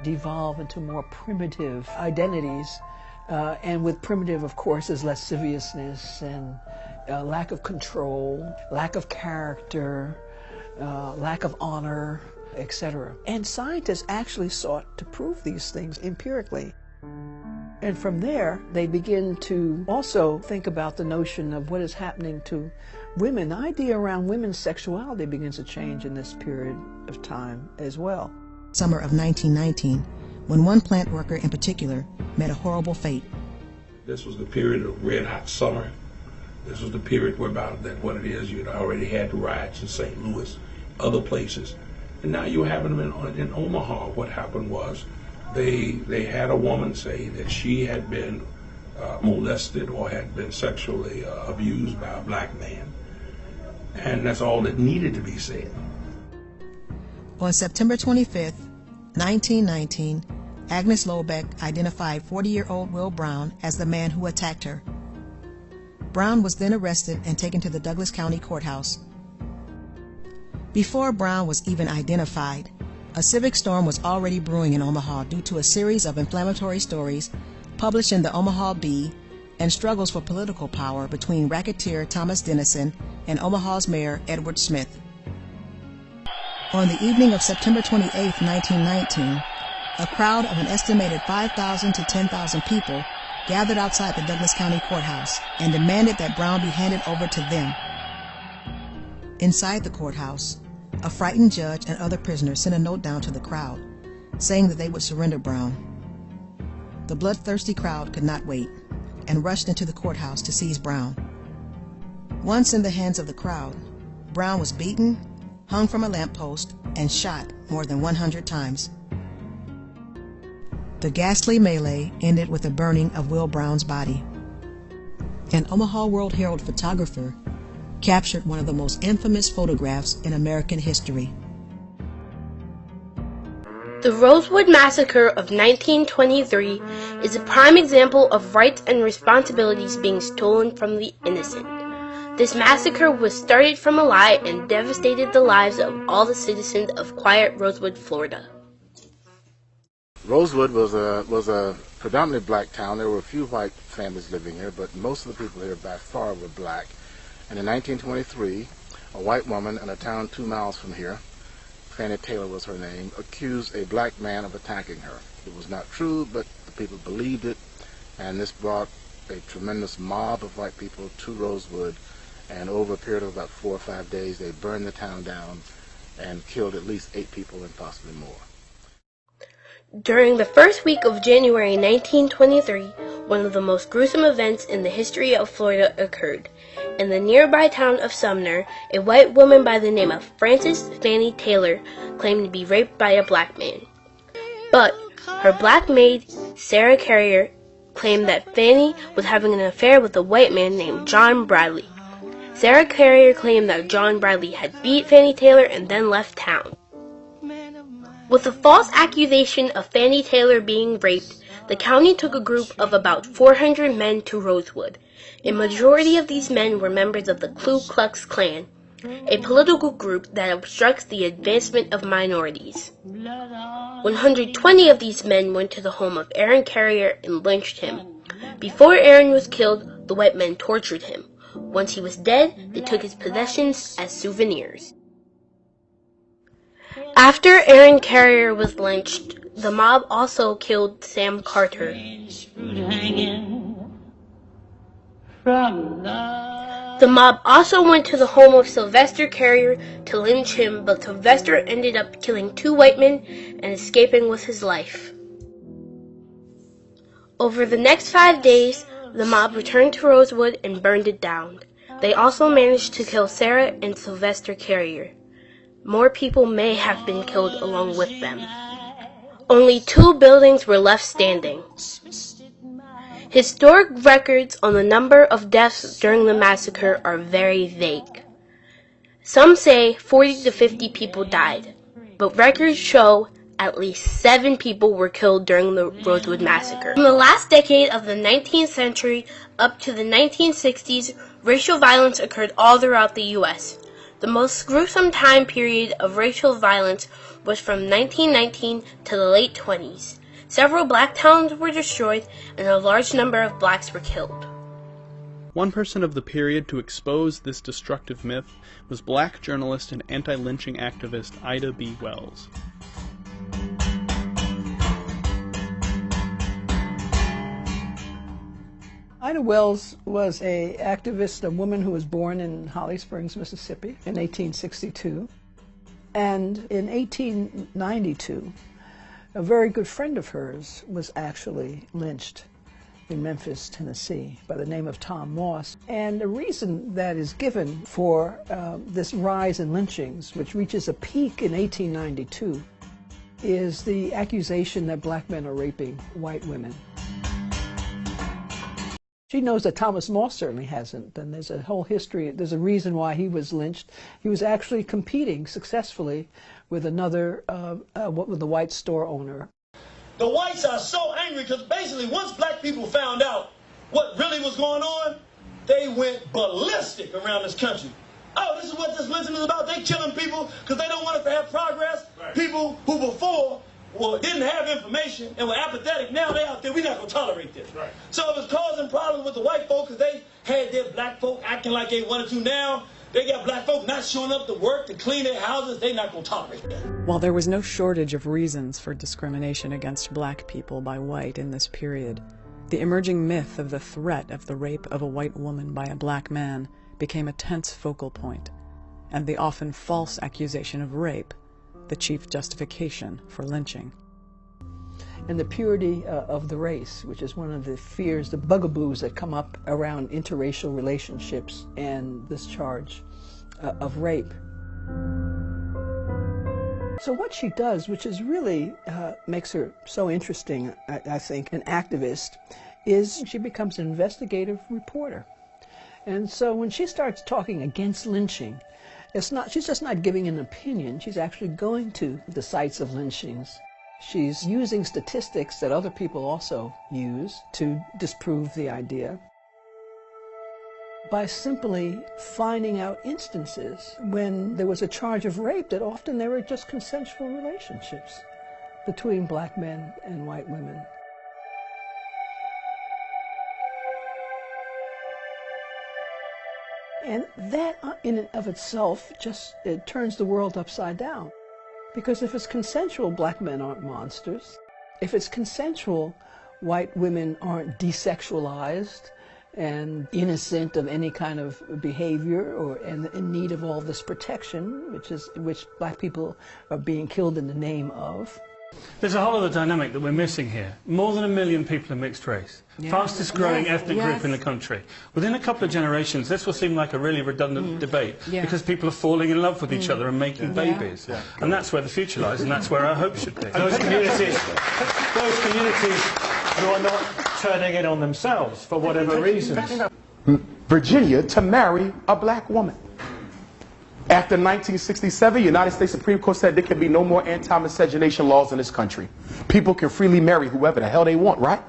devolve into more primitive identities, and with primitive, of course, is lasciviousness and lack of control, lack of character, lack of honor, etc. And scientists actually sought to prove these things empirically. And from there, they begin to also think about the notion of what is happening to women. The idea around women's sexuality begins to change in this period of time as well. Summer of 1919, when one plant worker in particular met a horrible fate. This was the period of red hot summer. This was the period where about that what it is, you'd already had the riots in St. Louis, other places. And now you're having them in Omaha. What happened was they had a woman say that she had been molested or had been sexually abused by a black man. And that's all that needed to be said. On September 25th, 1919, Agnes Lobeck identified 40-year-old Will Brown as the man who attacked her. Brown was then arrested and taken to the Douglas County Courthouse. Before Brown was even identified, a civic storm was already brewing in Omaha due to a series of inflammatory stories published in the Omaha Bee and struggles for political power between racketeer Thomas Dennison and Omaha's mayor Edward Smith. On the evening of September 28, 1919, a crowd of an estimated 5,000 to 10,000 people gathered outside the Douglas County Courthouse and demanded that Brown be handed over to them. Inside the courthouse, a frightened judge and other prisoners sent a note down to the crowd, saying that they would surrender Brown. The bloodthirsty crowd could not wait, and rushed into the courthouse to seize Brown. Once in the hands of the crowd, Brown was beaten, hung from a lamppost, and shot more than 100 times. The ghastly melee ended with the burning of Will Brown's body. An Omaha World Herald photographer captured one of the most infamous photographs in American history. The Rosewood Massacre of 1923 is a prime example of rights and responsibilities being stolen from the innocent. This massacre was started from a lie and devastated the lives of all the citizens of quiet Rosewood, Florida. Rosewood was a predominantly black town. There were a few white families living here, but most of the people here by far were black. And in 1923, a white woman in a town 2 miles from here, Fannie Taylor was her name, accused a black man of attacking her. It was not true, but the people believed it, and this brought a tremendous mob of white people to Rosewood, and over a period of about 4 or 5 days, they burned the town down and killed at least 8 people and possibly more. During the first week of January 1923, one of the most gruesome events in the history of Florida occurred. In the nearby town of Sumner, a white woman by the name of Frances Fannie Taylor claimed to be raped by a black man. But her black maid, Sarah Carrier, claimed that Fannie was having an affair with a white man named John Bradley. Sarah Carrier claimed that John Bradley had beat Fannie Taylor and then left town. With the false accusation of Fannie Taylor being raped, the county took a group of about 400 men to Rosewood. A majority of these men were members of the Ku Klux Klan, a political group that obstructs the advancement of minorities. 120 of these men went to the home of Aaron Carrier and lynched him. Before Aaron was killed, the white men tortured him. Once he was dead, they took his possessions as souvenirs. After Aaron Carrier was lynched, the mob also killed Sam Carter. The mob also went to the home of Sylvester Carrier to lynch him, but Sylvester ended up killing 2 white men and escaping with his life. Over the next 5 days, the mob returned to Rosewood and burned it down. They also managed to kill Sarah and Sylvester Carrier. More people may have been killed along with them. Only 2 buildings were left standing. Historic records on the number of deaths during the massacre are very vague. Some say 40 to 50 people died, but records show at least 7 people were killed during the Rosewood Massacre. From the last decade of the 19th century up to the 1960s, racial violence occurred all throughout the U.S. The most gruesome time period of racial violence was from 1919 to the late 20s. Several black towns were destroyed and a large number of blacks were killed. One person of the period to expose this destructive myth was black journalist and anti-lynching activist Ida B. Wells. Ida Wells was an activist, a woman who was born in Holly Springs, Mississippi in 1862. And in 1892, a very good friend of hers was actually lynched in Memphis, Tennessee, by the name of Tom Moss. And the reason that is given for this rise in lynchings, which reaches a peak in 1892, is the accusation that black men are raping white women. She knows that Thomas Moss certainly hasn't, and there's a whole history, there's a reason why he was lynched. He was actually competing successfully with another, with the white store owner. The whites are so angry because basically once black people found out what really was going on, they went ballistic around this country. Oh, this is what this lynching is about. They killing people because they don't want us to have progress. Right. People who before didn't have information and were apathetic, now they out there, we're not going to tolerate this. Right. So it was causing problems with the white folk because they had their black folk acting like they wanted to. Now they got black folk not showing up to work, to clean their houses. They're not going to tolerate that. While there was no shortage of reasons for discrimination against black people by white in this period, the emerging myth of the threat of the rape of a white woman by a black man became a tense focal point, and the often false accusation of rape the chief justification for lynching. And the purity of the race, which is one of the fears, the bugaboos that come up around interracial relationships and this charge of rape. So what she does, which is really makes her so interesting, I think, an activist, is she becomes an investigative reporter. And so when she starts talking against lynching, she's just not giving an opinion, she's actually going to the sites of lynchings. She's using statistics that other people also use to disprove the idea by simply finding out instances when there was a charge of rape that often they were just consensual relationships. between black men and white women. And that in and of itself it turns the world upside down. Because if it's consensual, black men aren't monsters. If it's consensual, white women aren't desexualized and innocent of any kind of behavior or and in need of all this protection, which black people are being killed in the name of. There's a whole other dynamic that we're missing here. More than 1 million people are mixed race. Yeah. Fastest growing ethnic group in the country. Within a couple of generations, this will seem like a really redundant debate because people are falling in love with each other and making babies. Yeah. And that's where the future lies, and that's where our hope should be. Those communities who are not turning it on themselves for whatever reasons. Virginia to marry a black woman. After 1967, the United States Supreme Court said there can be no more anti-miscegenation laws in this country. People can freely marry whoever the hell they want, right?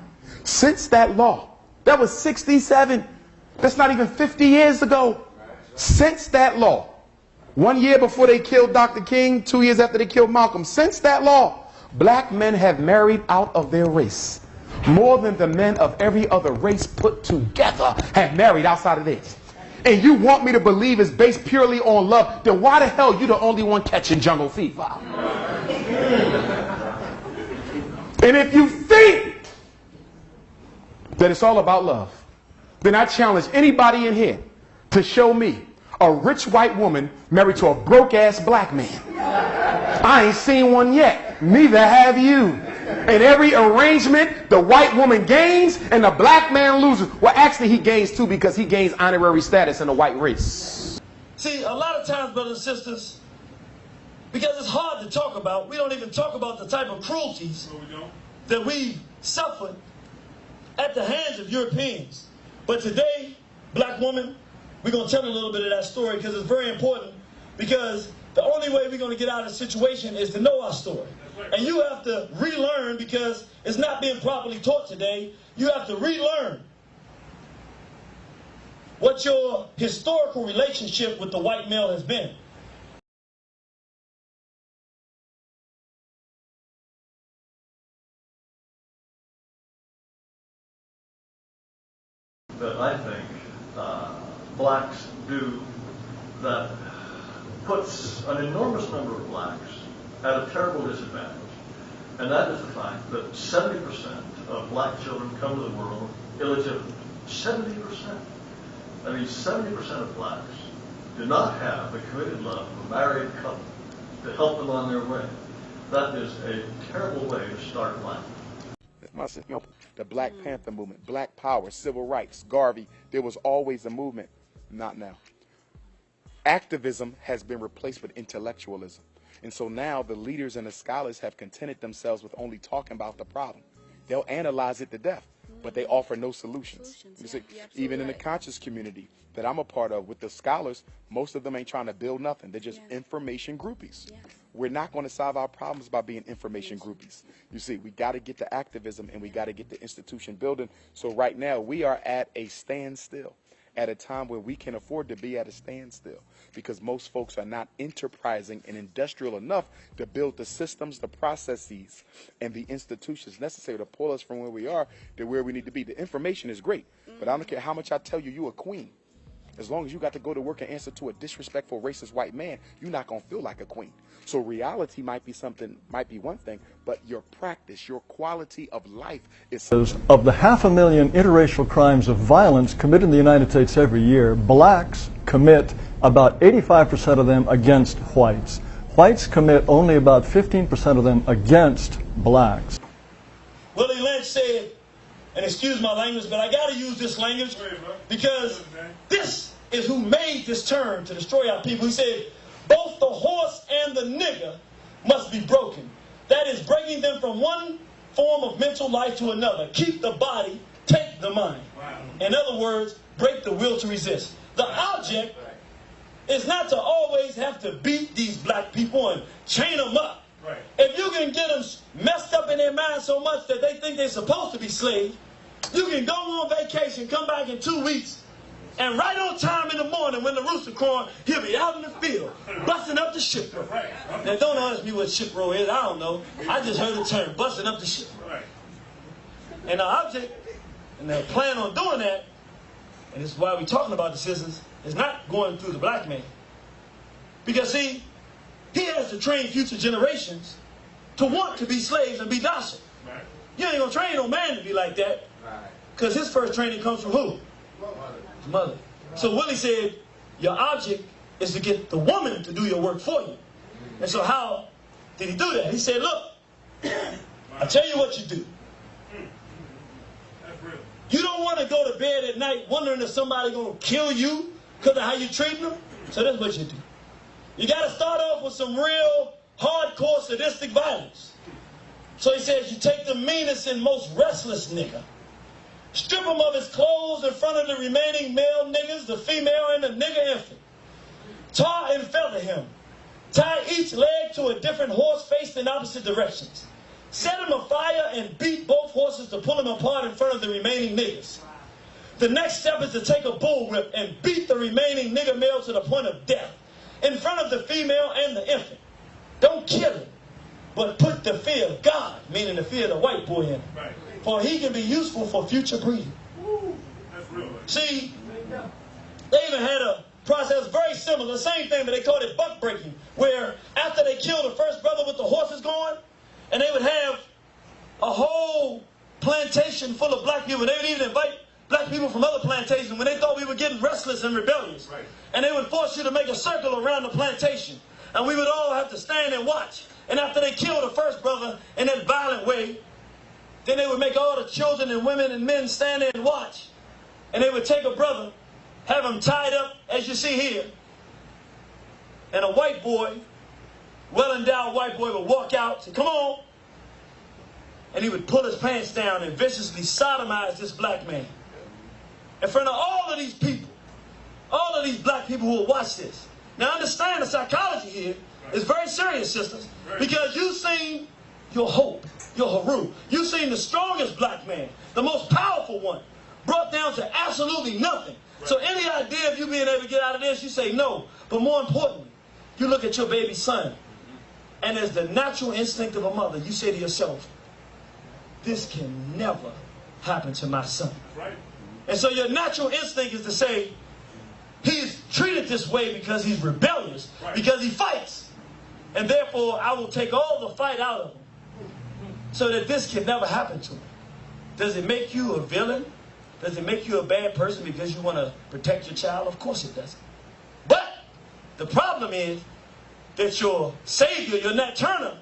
Since that law, that was 67. That's not even 50 years ago. Since that law, 1 year before they killed Dr. King, 2 years after they killed Malcolm, since that law, black men have married out of their race. More than the men of every other race put together have married outside of theirs. And you want me to believe it's based purely on love, then why the hell you the only one catching jungle fever? And if you think that it's all about love, then I challenge anybody in here to show me a rich white woman married to a broke-ass black man. I ain't seen one yet. Neither have you. In every arrangement, the white woman gains and the black man loses. Well, actually, he gains too because he gains honorary status in the white race. See, a lot of times, brothers and sisters, because it's hard to talk about, we don't even talk about the type of cruelties that we suffered at the hands of Europeans. But today, black woman, we're going to tell a little bit of that story because it's very important, because the only way we're going to get out of the situation is to know our story. And you have to relearn, because it's not being properly taught today. You have to relearn what your historical relationship with the white male has been. That I think blacks do that puts an enormous number of blacks at a terrible disadvantage. And that is the fact that 70% of black children come to the world illegitimate. 70%. I mean, 70% of blacks do not have the committed love of a married couple to help them on their way. That is a terrible way to start life. The Black Panther movement, Black Power, Civil Rights, Garvey, there was always a movement. Not now. Activism has been replaced with intellectualism. And so now the leaders and the scholars have contented themselves with only talking about the problem. They'll analyze it to death, but they offer no solutions. You see, even in the conscious community that I'm a part of with the scholars, most of them ain't trying to build nothing. They're just information groupies. We're not going to solve our problems by being information groupies. You see, we got to get the activism and we got to get the institution building. So right now we are at a standstill, at a time where we can afford to be at a standstill, because most folks are not enterprising and industrial enough to build the systems, the processes, and the institutions necessary to pull us from where we are to where we need to be. The information is great, but I don't care how much I tell you you're a queen. As long as you got to go to work and answer to a disrespectful, racist white man, you're not going to feel like a queen. So reality might be something, might be one thing, but your practice, your quality of life is something. Of the 500,000 interracial crimes of violence committed in the United States every year, blacks commit about 85% of them against whites. Whites commit only about 15% of them against blacks. Willie Lynch said, and excuse my language, but I got to use this language because this is who made this term to destroy our people. He said, both the horse and the nigger must be broken. That is, breaking them from one form of mental life to another. Keep the body, take the mind. In other words, break the will to resist. The object is not to always have to beat these black people and chain them up. If you can get them messed up in their mind so much that they think they're supposed to be slaves, you can go on vacation, come back in 2 weeks, And right on time in the morning when the rooster crowing, he'll be out in the field, busting up the ship row. Now don't ask me what ship row is, I don't know. I just heard the term, busting up the ship row. And the object, and they plan on doing that, and this is why we're talking about the sisters, is not going through the black man. Because see, he has to train future generations to want to be slaves and be docile. You ain't gonna train no man to be like that, because his first training comes from who? His mother. So Willie said, your object is to get the woman to do your work for you. And so how did he do that? He said, look, I tell you what you do. You don't want to go to bed at night wondering if somebody's going to kill you because of how you treat them. So that's what you do. You got to start off with some real hardcore sadistic violence. So he says you take the meanest and most restless nigga, strip him of his clothes in front of the remaining male niggas, the female and the nigger infant. Tar and feather him. Tie each leg to a different horse faced in opposite directions. Set him afire and beat both horses to pull him apart in front of the remaining niggas. The next step is to take a bullwhip and beat the remaining nigger male to the point of death in front of the female and the infant. Don't kill him, but put the fear of God, meaning the fear of the white boy in him. For he can be useful for future breeding. See, they even had a process very similar, same thing, but they called it buck breaking, where after they killed the first brother with the horses going, and they would have a whole plantation full of black people. They would even invite black people from other plantations when they thought we were getting restless and rebellious. And they would force you to make a circle around the plantation. And we would all have to stand and watch. And after they killed the first brother in that violent way, then they would make all the children and women and men stand there and watch. And they would take a brother, have him tied up, as you see here. And a white boy, well-endowed white boy, would walk out, say, come on. And he would pull his pants down and viciously sodomize this black man. In front of all of these people, all of these black people who will watch this. Now understand the psychology here is very serious, sisters, because you've seen your hope, your Haru. You've seen the strongest black man, the most powerful one, brought down to absolutely nothing. So any idea of you being able to get out of this, you say no. But more importantly, you look at your baby son, and as the natural instinct of a mother, you say to yourself, this can never happen to my son. And so your natural instinct is to say, he's treated this way because he's rebellious, because he fights. And therefore, I will take all the fight out of him so that this can never happen to him. Does it make you a villain? Does it make you a bad person because you want to protect your child? Of course it doesn't. But the problem is that your savior, your Nat Turner,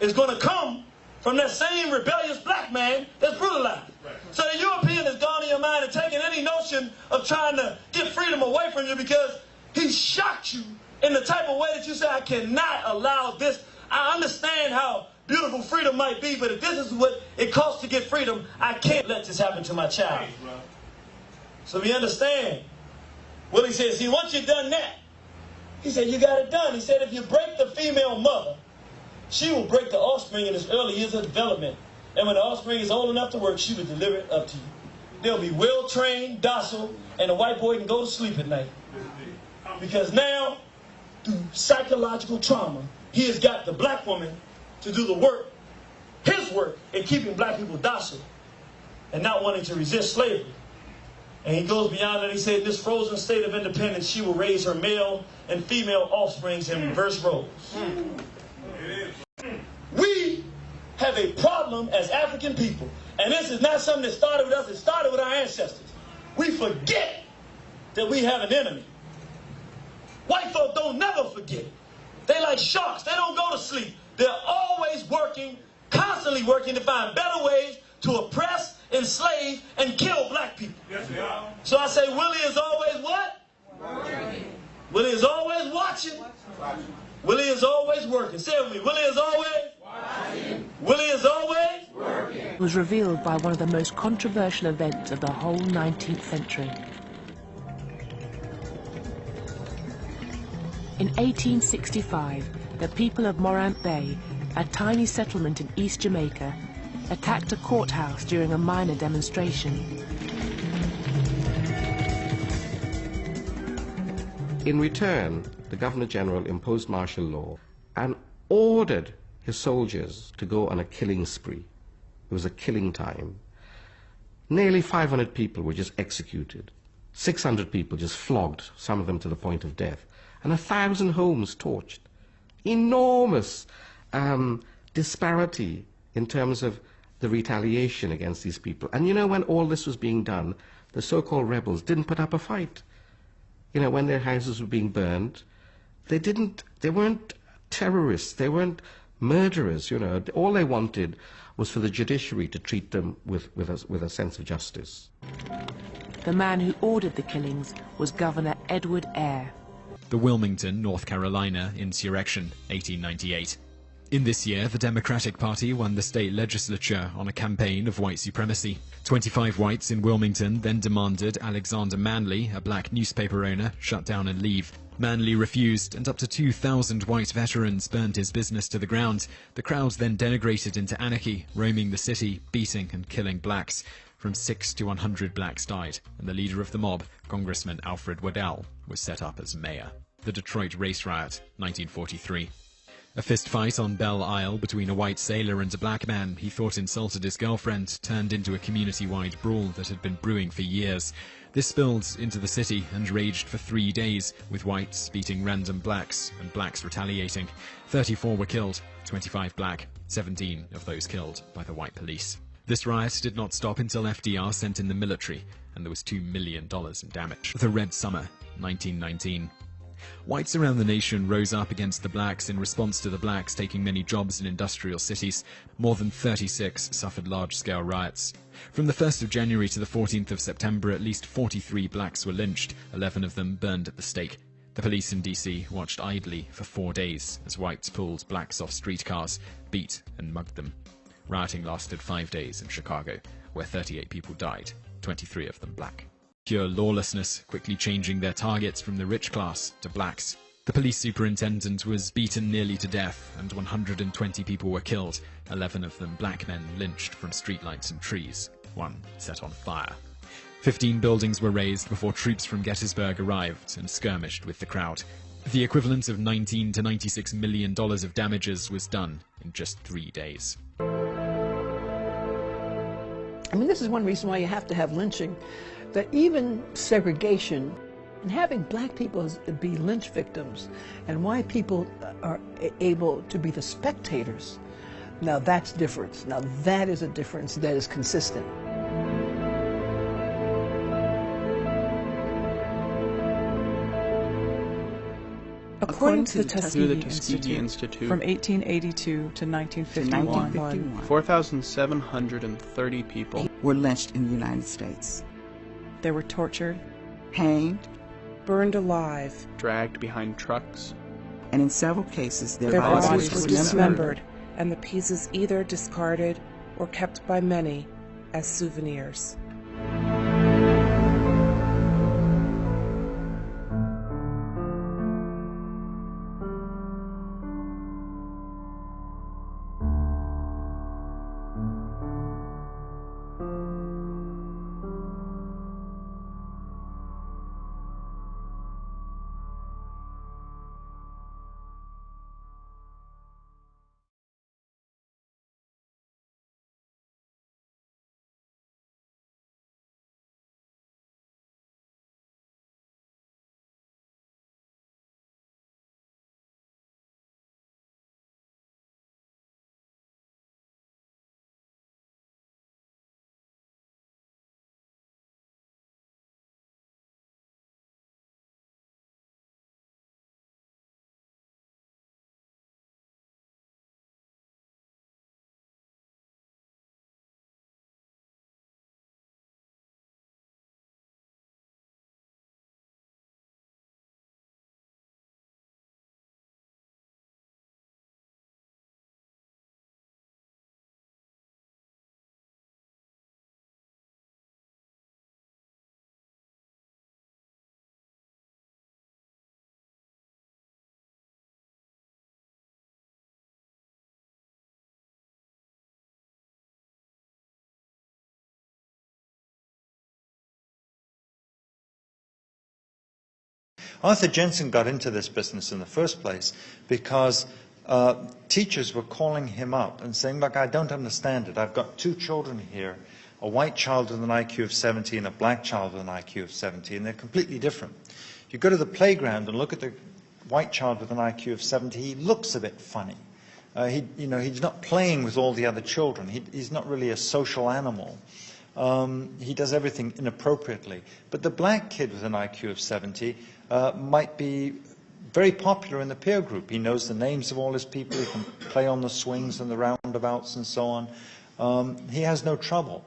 is going to come from that same rebellious black man that's brutalized. So the European has gone in your mind and taken any notion of trying to get freedom away from you because he shocked you in the type of way that you say, I cannot allow this. I understand how beautiful freedom might be, but if this is what it costs to get freedom, I can't let this happen to my child. So we understand. Willie says, see, once you've done that, he said, you got it done. He said, if you break the female mother, she will break the offspring in its early years of development. And when the offspring is old enough to work, she will deliver it up to you. They'll be well-trained, docile, and the white boy can go to sleep at night. Because now, through psychological trauma, he has got the black woman to do the work, his work, in keeping black people docile and not wanting to resist slavery. And he goes beyond that. He said, in this frozen state of independence, she will raise her male and female offsprings in reverse roles. We have a problem as African people. And this is not something that started with us. It started with our ancestors. We forget that we have an enemy. White folk don't never forget. They like sharks. They don't go to sleep. They're always working, constantly working to find better ways to oppress, enslave, and kill black people. Yes, they are. So I say, Willie is always what? Working. Willie is always watching. Willie is always working. Say it with me. Willie is always watching. Willie is always working. It was revealed by one of the most controversial events of the whole 19th century. In 1865, the people of Morant Bay, a tiny settlement in East Jamaica, attacked a courthouse during a minor demonstration. In return, the Governor General imposed martial law and ordered his soldiers to go on a killing spree. It was a killing time. Nearly 500 people were just executed. 600 people just flogged, some of them to the point of death. And 1,000 homes torched. Enormous disparity in terms of the retaliation against these people. And you know, when all this was being done, the so-called rebels didn't put up a fight. You know, when their houses were being burned, they weren't terrorists, they weren't murderers, you know. All they wanted was for the judiciary to treat them with a sense of justice. The man who ordered the killings was Governor Edward Eyre. The Wilmington, North Carolina insurrection, 1898. In this year, the Democratic Party won the state legislature on a campaign of white supremacy. 25 whites in Wilmington then demanded Alexander Manly, a black newspaper owner, shut down and leave. Manly refused, and up to 2,000 white veterans burned his business to the ground. The crowd then degenerated into anarchy, roaming the city, beating and killing blacks. From 6 to 100 blacks died, and the leader of the mob, Congressman Alfred Waddell, was set up as mayor. The Detroit Race Riot, 1943. A fistfight on Belle Isle between a white sailor and a black man he thought insulted his girlfriend turned into a community-wide brawl that had been brewing for years. This spilled into the city and raged for 3 days, with whites beating random blacks and blacks retaliating. 34 were killed, 25 black, 17 of those killed by the white police. This riot did not stop until FDR sent in the military, and there was $2 million in damage. The Red Summer, 1919. Whites around the nation rose up against the blacks in response to the blacks taking many jobs in industrial cities. More than 36 suffered large-scale riots. From the 1st of January to the 14th of September, at least 43 blacks were lynched, 11 of them burned at the stake. The police in D.C. watched idly for 4 days as whites pulled blacks off streetcars, beat and mugged them. Rioting lasted 5 days in Chicago, where 38 people died, 23 of them black. Pure lawlessness, quickly changing their targets from the rich class to blacks. The police superintendent was beaten nearly to death, and 120 people were killed, 11 of them black men lynched from streetlights and trees, one set on fire. 15 buildings were razed before troops from Gettysburg arrived and skirmished with the crowd. The equivalent of $19 to $96 million of damages was done in just 3 days. I mean, this is one reason why you have to have lynching. That even segregation and having black people be lynch victims and white people are able to be the spectators, now that's different. Now that is a difference that is consistent. According to the Tuskegee Institute, from 1882 to 1951, 4,730 people were lynched in the United States. They were tortured, hanged, burned alive, dragged behind trucks, and in several cases their bodies were dismembered, and the pieces either discarded or kept by many as souvenirs. Arthur Jensen got into this business in the first place because teachers were calling him up and saying, look, I don't understand it. I've got 2 children here, a white child with an IQ of 70 and a black child with an IQ of 70, and they're completely different. You go to the playground and look at the white child with an IQ of 70, he looks a bit funny. He's not playing with all the other children. He's not really a social animal. He does everything inappropriately. But the black kid with an IQ of 70 might be very popular in the peer group. He knows the names of all his people. He can play on the swings and the roundabouts and so on. He has no trouble.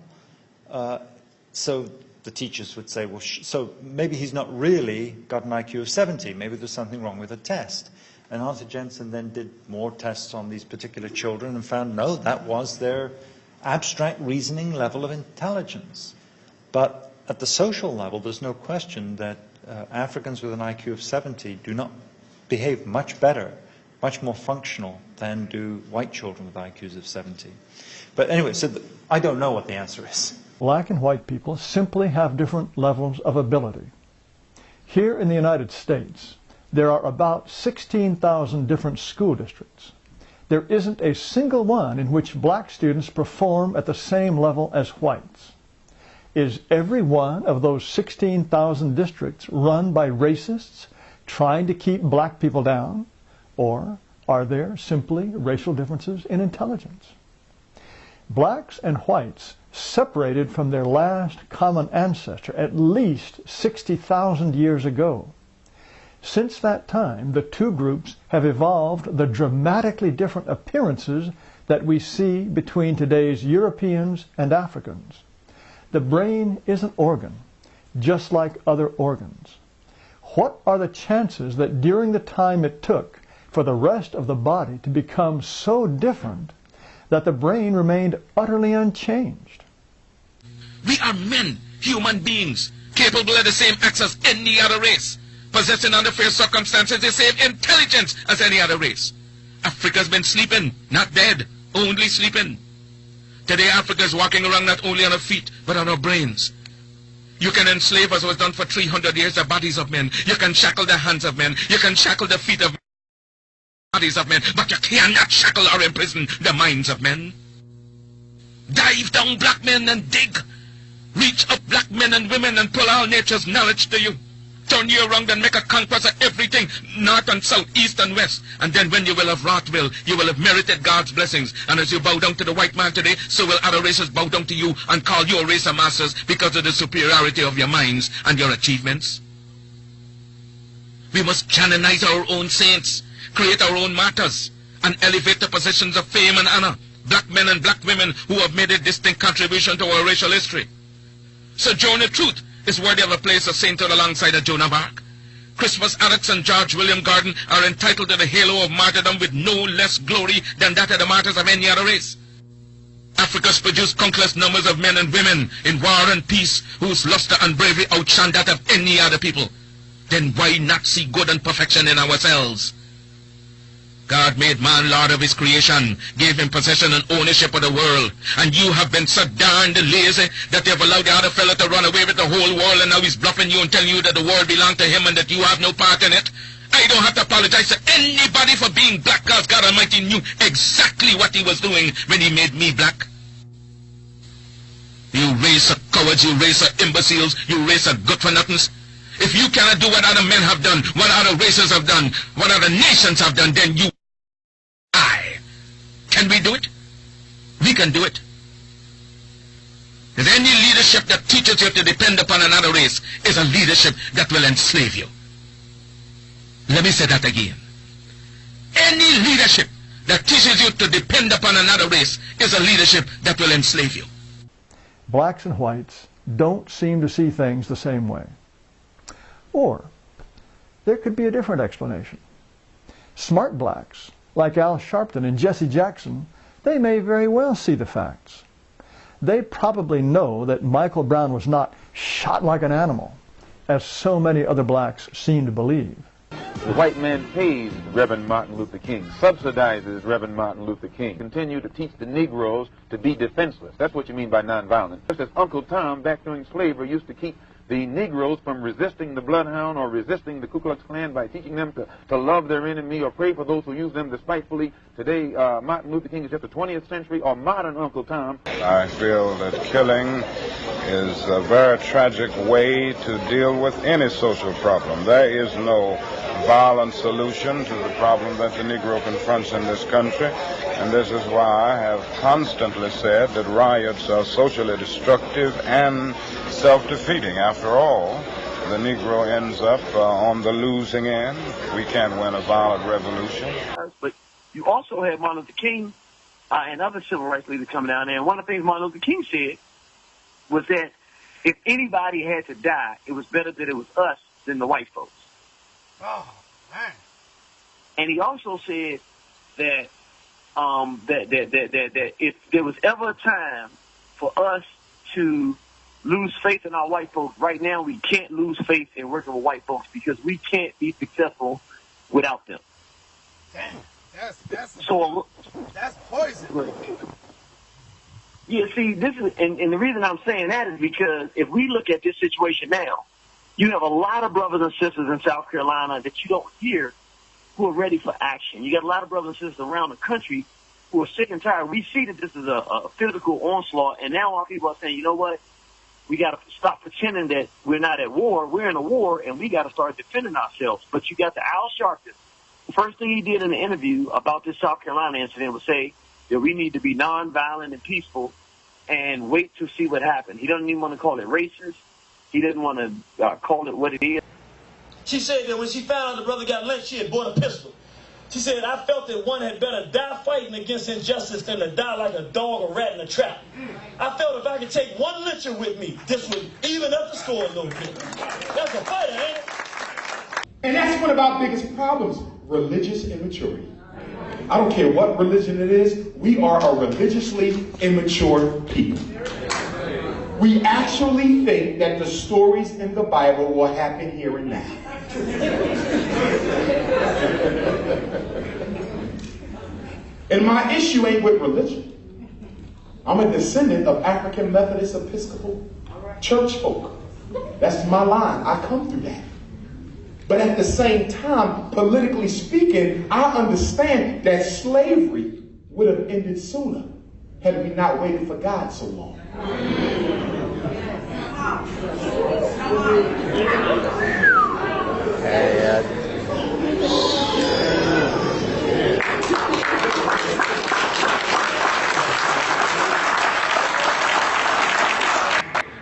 So the teachers would say, well, so maybe he's not really got an IQ of 70. Maybe there's something wrong with the test. And Arthur Jensen then did more tests on these particular children and found, no, that was their abstract reasoning level of intelligence. But at the social level, there's no question that Africans with an IQ of 70 do not behave much better, much more functional than do white children with IQs of 70. But anyway, so I don't know what the answer is. Black and white people simply have different levels of ability. Here in the United States, there are about 16,000 different school districts. There isn't a single one in which black students perform at the same level as whites. Is every one of those 16,000 districts run by racists trying to keep black people down? Or are there simply racial differences in intelligence? Blacks and whites separated from their last common ancestor at least 60,000 years ago. Since that time, the 2 groups have evolved the dramatically different appearances that we see between today's Europeans and Africans. The brain is an organ, just like other organs. What are the chances that during the time it took for the rest of the body to become so different that the brain remained utterly unchanged? We are men, human beings, capable of the same acts as any other race, possessing under fair circumstances the same intelligence as any other race. Africa's been sleeping, not dead, only sleeping. Today Africa is walking around not only on her feet, but on her brains. You can enslave, as was done for 300 years, the bodies of men. You can shackle the hands of men. You can shackle the feet of men, bodies of men, but you cannot shackle or imprison the minds of men. Dive down, black men, and dig. Reach up, black men and women, and pull all nature's knowledge to you. Turn you around and make a conquest of everything, north and south, east and west. And then when you will have wrought will, you will have merited God's blessings. And as you bow down to the white man today, so will other races bow down to you and call you a race of masters because of the superiority of your minds and your achievements. We must canonize our own saints, create our own martyrs, and elevate the positions of fame and honor, black men and black women who have made a distinct contribution to our racial history. Sojourner Truth is worthy of a place of sainthood alongside of Joan of Arc. Christmas Adams and George William Gordon are entitled to the halo of martyrdom with no less glory than that of the martyrs of any other race. Africa's produced countless numbers of men and women in war and peace whose luster and bravery outshone that of any other people. Then why not see good and perfection in ourselves? God made man lord of his creation, gave him possession and ownership of the world. And you have been so darned lazy that they've allowed the other fellow to run away with the whole world, and now he's bluffing you and telling you that the world belongs to him and that you have no part in it. I don't have to apologize to anybody for being black, because God Almighty knew exactly what he was doing when he made me black. You race of cowards, you race of imbeciles, you race of good-for-nothings. If you cannot do what other men have done, what other races have done, what other nations have done, then you can we do it? We can do it. Because any leadership that teaches you to depend upon another race is a leadership that will enslave you. Let me say that again. Any leadership that teaches you to depend upon another race is a leadership that will enslave you. Blacks and whites don't seem to see things the same way. Or there could be a different explanation. Smart blacks, like Al Sharpton and Jesse Jackson, they may very well see the facts. They probably know that Michael Brown was not shot like an animal, as so many other blacks seem to believe. The white man pays Reverend Martin Luther King, subsidizes Reverend Martin Luther King, continue to teach the Negroes to be defenseless. That's what you mean by nonviolence. Just as Uncle Tom, back during slavery, used to keep the Negroes from resisting the Bloodhound or resisting the Ku Klux Klan by teaching them to love their enemy or pray for those who use them despitefully. Today, Martin Luther King is just a 20th century or modern Uncle Tom. I feel that killing is a very tragic way to deal with any social problem. There is no violent solution to the problem that the Negro confronts in this country, and this is why I have constantly said that riots are socially destructive and self-defeating. After all, the Negro ends up on the losing end. We can't win a violent revolution. But you also had Martin Luther King and other civil rights leaders coming down there, and one of the things Martin Luther King said was that if anybody had to die, it was better that it was us than the white folks. Oh, man. And he also said that that if there was ever a time for us to lose faith in our white folks, right now we can't lose faith in working with white folks because we can't be successful without them. Damn, that's poison. Yeah, see, this is, and the reason I'm saying that is because if we look at this situation now, you have a lot of brothers and sisters in South Carolina that you don't hear who are ready for action. You got a lot of brothers and sisters around the country who are sick and tired. We see that this is a physical onslaught, and now our people are saying, you know what? We got to stop pretending that we're not at war. We're in a war, and we got to start defending ourselves. But you got the Al Sharpton. The first thing he did in the interview about this South Carolina incident was say that we need to be nonviolent and peaceful and wait to see what happens. He doesn't even want to call it racist. He didn't want to call it what it is. She said that when she found out the brother got lynched, she had bought a pistol. She said, I felt that one had better die fighting against injustice than to die like a dog or rat in a trap. I felt if I could take one lyncher with me, this would even up the score a little bit. That's a fighter, ain't it? And that's one of our biggest problems, religious immaturity. I don't care what religion it is, we are a religiously immature people. We actually think that the stories in the Bible will happen here and now. And my issue ain't with religion. I'm a descendant of African Methodist Episcopal church folk. That's my line. I come through that. But at the same time, politically speaking, I understand that slavery would have ended sooner had we not waited for God so long.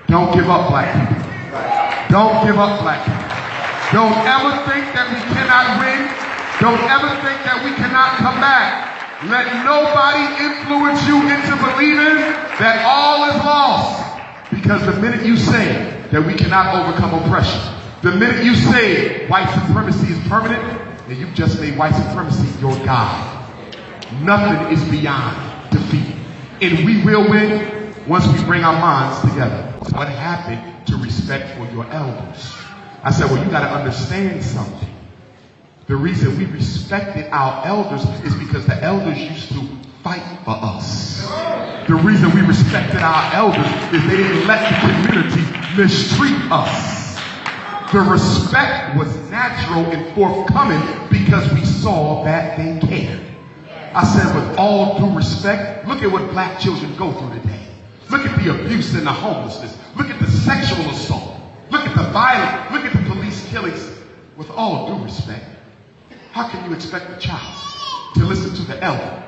Don't give up, black people. Don't give up, black people. Don't ever think that we cannot win. Don't ever think that we cannot come back. Let nobody influence you into believing that all is lost. Because the minute you say that we cannot overcome oppression, the minute you say white supremacy is permanent, then you've just made white supremacy your God. Nothing is beyond defeat. And we will win once we bring our minds together. What happened to respect for your elders? I said, well, you got to understand something. The reason we respected our elders is because the elders used to fight for us. The reason we respected our elders is they didn't let the community mistreat us. The respect was natural and forthcoming because we saw that they cared. I said, with all due respect, look at what black children go through today. Look at the abuse and the homelessness. Look at the sexual assault. Look at the violence. Look at the police killings. With all due respect, how can you expect a child to listen to the elder?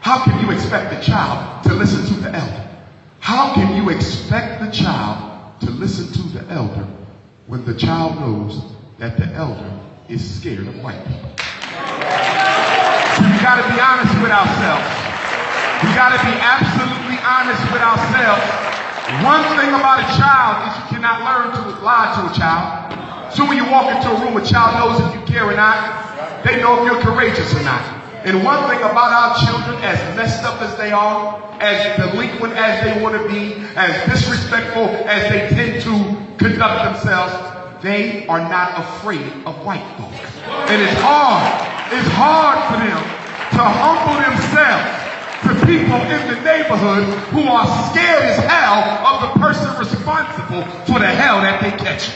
How can you expect the child to listen to the elder? How can you expect the child to listen to the elder when the child knows that the elder is scared of white people? So we got to be honest with ourselves. We got to be absolutely honest with ourselves. One thing about a child is you cannot learn to lie to a child. So when you walk into a room, a child knows if you care or not. They know if you're courageous or not. And one thing about our children, as messed up as they are, as delinquent as they want to be, as disrespectful as they tend to conduct themselves, they are not afraid of white folk. And it's hard for them to humble themselves to people in the neighborhood who are scared as hell of the person responsible for the hell that they catch.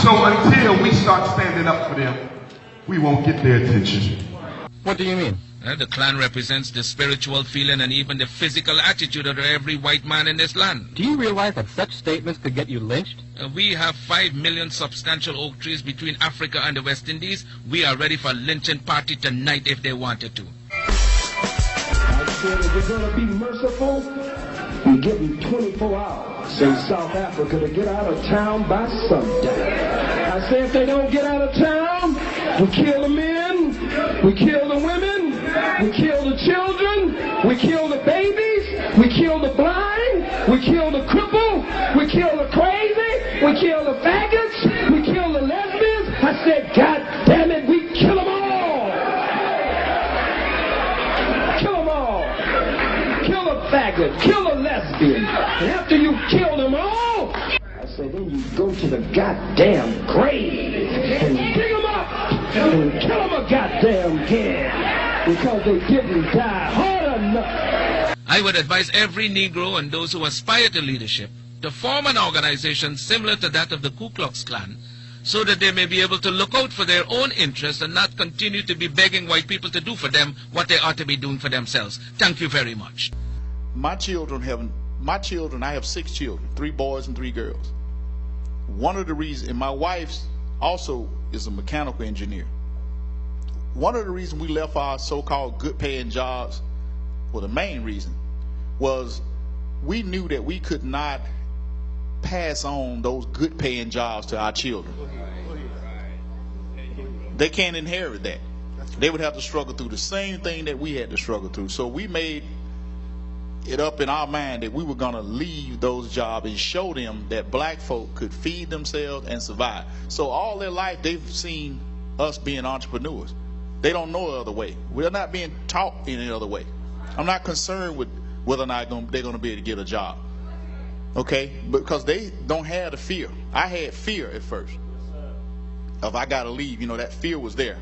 So until we start standing up for them, we won't get their attention. What do you mean? The Klan represents the spiritual feeling and even the physical attitude of every white man in this land. Do you realize that such statements could get you lynched? We have 5 million substantial oak trees between Africa and the West Indies. We are ready for a lynching party tonight if they wanted to. I said, if you're going to be merciful, we give you 24 hours in South Africa to get out of town by sundown. I said, if they don't get out of town, we kill the men, we kill the women, we kill the children, we kill the babies, we kill the blind, we kill the cripple, we kill the crazy, we kill the faggots, we kill the lesbians. I said, God damn it, we kill them all. Kill them all. Kill the faggot, kill the lesbian. And after you kill them all, I said, then you go to the goddamn grave and dig them up and kill them a goddamn again because they didn't die hard enough. I would advise every Negro and those who aspire to leadership to form an organization similar to that of the Ku Klux Klan so that they may be able to look out for their own interests and not continue to be begging white people to do for them what they ought to be doing for themselves. Thank you very much. I have 6 children, 3 boys and 3 girls. One of the reasons, and my wife also is a mechanical engineer. One of the reasons we left our so-called good paying jobs, well, the main reason was we knew that we could not pass on those good paying jobs to our children. They can't inherit that. They would have to struggle through the same thing that we had to struggle through. So we made it up in our mind that we were going to leave those jobs and show them that black folk could feed themselves and survive. So all their life they've seen us being entrepreneurs. They don't know the other way. We're not being taught any other way. I'm not concerned with whether or not they're going to be able to get a job. Okay? Because they don't have the fear. I had fear at first of I got to leave. You know, that fear was there.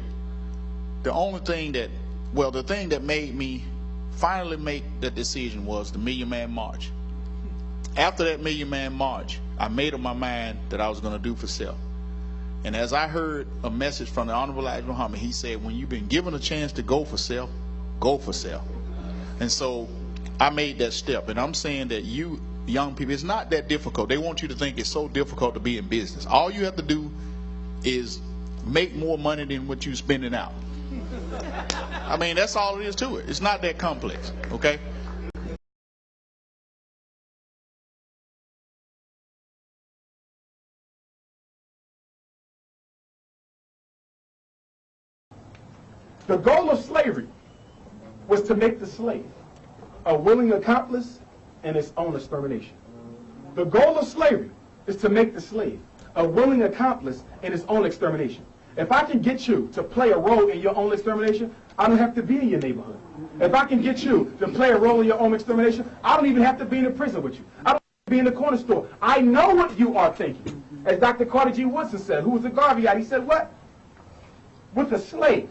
The only thing that, well, the thing that made me finally make that decision was the Million Man March. After that Million Man March, I made up my mind that I was going to do for self. And as I heard a message from the Honorable Elijah Muhammad, he said, when you've been given a chance to go for self, go for self. And so I made that step. And I'm saying that you young people, it's not that difficult. They want you to think it's so difficult to be in business. All you have to do is make more money than what you're spending out. I mean, that's all it is to it. It's not that complex, okay? The goal of slavery was to make the slave a willing accomplice in its own extermination. The goal of slavery is to make the slave a willing accomplice in its own extermination. If I can get you to play a role in your own extermination, I don't have to be in your neighborhood. If I can get you to play a role in your own extermination, I don't even have to be in the prison with you. I don't have to be in the corner store. I know what you are thinking. As Dr. Carter G. Woodson said, who was a Garveyite, he said, what? With a slave,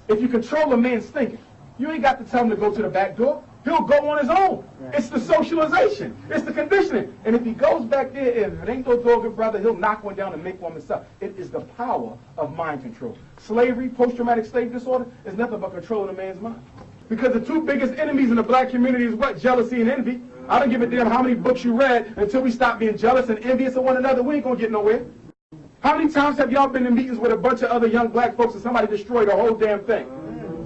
if you control a man's thinking, you ain't got to tell him to go to the back door. He'll go on his own. It's the socialization. It's the conditioning. And if he goes back there, and it ain't no dog, brother, he'll knock one down and make one himself. It is the power of mind control. Slavery, post-traumatic slave disorder, is nothing but controlling a man's mind. Because the two biggest enemies in the black community is what? Jealousy and envy. I don't give a damn how many books you read. Until we stop being jealous and envious of one another, we ain't gonna get nowhere. How many times have y'all been in meetings with a bunch of other young black folks and somebody destroyed the whole damn thing?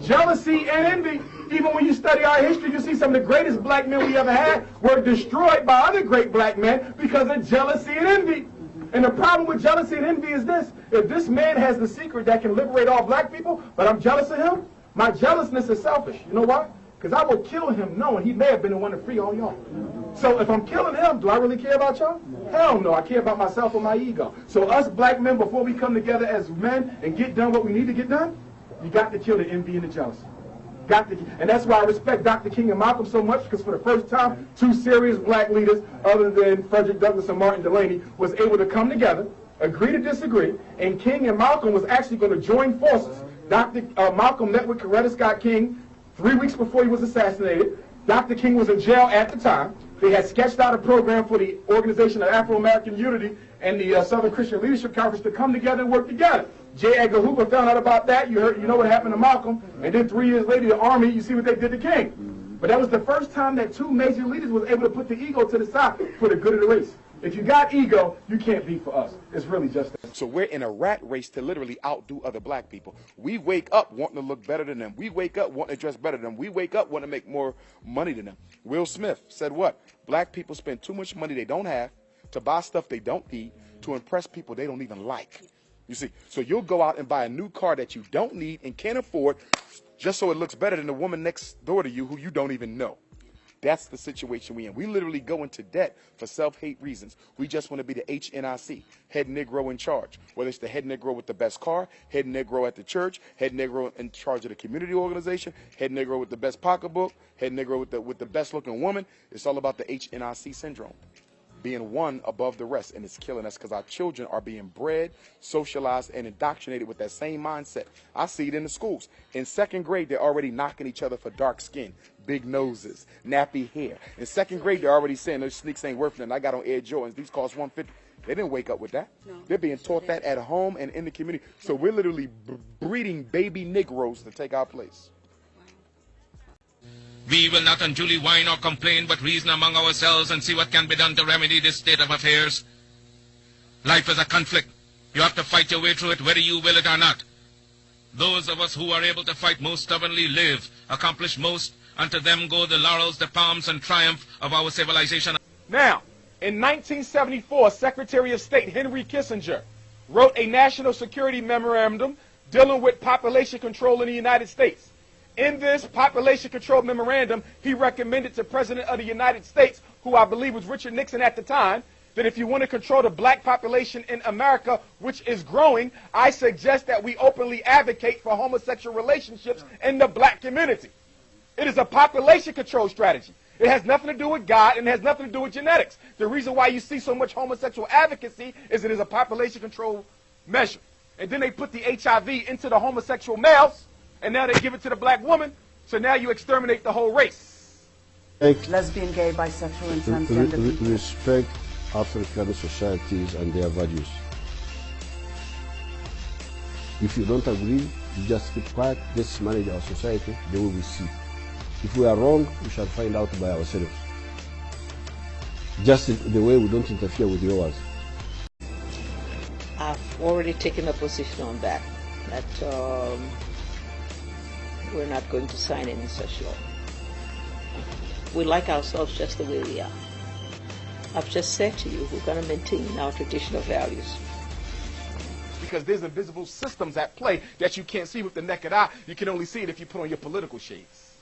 Jealousy and envy. Even when you study our history, you see some of the greatest black men we ever had were destroyed by other great black men because of jealousy and envy. And the problem with jealousy and envy is this. If this man has the secret that can liberate all black people, but I'm jealous of him, my jealousness is selfish. You know why? Because I will kill him knowing he may have been the one to free all y'all. So if I'm killing him, do I really care about y'all? Hell no, I care about myself and my ego. So us black men, before we come together as men and get done what we need to get done, you got to kill the envy and the jealousy. And that's why I respect Dr. King and Malcolm so much, because for the first time, two serious black leaders, other than Frederick Douglass and Martin Delany, was able to come together, agree to disagree, and King and Malcolm was actually going to join forces. Dr. Malcolm met with Coretta Scott King 3 weeks before he was assassinated, Dr. King was in jail at the time. They had sketched out a program for the Organization of Afro-American Unity and the Southern Christian Leadership Conference to come together and work together. J. Edgar Hoover found out about that. You know what happened to Malcolm. And then 3 years later, the Army, you see what they did to King. But that was the first time that two major leaders was able to put the ego to the side for the good of the race. If you got ego, you can't be for us. It's really just that. So we're in a rat race to literally outdo other black people. We wake up wanting to look better than them. We wake up wanting to dress better than them. We wake up wanting to make more money than them. Will Smith said what? Black people spend too much money they don't have to buy stuff they don't need to impress people they don't even like. You see, so you'll go out and buy a new car that you don't need and can't afford just so it looks better than the woman next door to you who you don't even know. That's the situation we're in. We literally go into debt for self-hate reasons. We just want to be the HNIC, head Negro in charge. Whether it's the head Negro with the best car, head Negro at the church, head Negro in charge of the community organization, head Negro with the best pocketbook, head Negro with the best looking woman. It's all about the HNIC syndrome, being one above the rest, and it's killing us because our children are being bred, socialized, and indoctrinated with that same mindset. I see it in the schools. In 2nd grade, they're already knocking each other for dark skin, big noses, nappy hair. In 2nd grade, they're already saying those sneaks ain't worth nothing. I got on Air Jordans. These cost $150. They didn't wake up with that. No. They're being taught that at home and in the community. So we're literally breeding baby Negroes to take our place. We will not unduly whine or complain, but reason among ourselves and see what can be done to remedy this state of affairs. Life is a conflict. You have to fight your way through it, whether you will it or not. Those of us who are able to fight most stubbornly live, accomplish most, and to them go the laurels, the palms, and triumph of our civilization. Now, in 1974, Secretary of State Henry Kissinger wrote a national security memorandum dealing with population control in the United States. In this population control memorandum, he recommended to President of the United States, who I believe was Richard Nixon at the time, that if you want to control the black population in America, which is growing, I suggest that we openly advocate for homosexual relationships in the black community. It is a population control strategy. It has nothing to do with God, and it has nothing to do with genetics. The reason why you see so much homosexual advocacy is it is a population control measure. And then they put the HIV into the homosexual males, and now they give it to the black woman, so now you exterminate the whole race. Lesbian, gay, bisexual, and transgender people. Respect African societies and their values. If you don't agree, you just keep quiet. Let's manage our society the way we see. If we are wrong, we shall find out by ourselves. Just the way we don't interfere with yours. I've already taken a position on that we're not going to sign any such law. We like ourselves just the way we are. I've just said to you, we're going to maintain our traditional values. Because there's invisible systems at play that you can't see with the naked eye. You can only see it if you put on your political shades.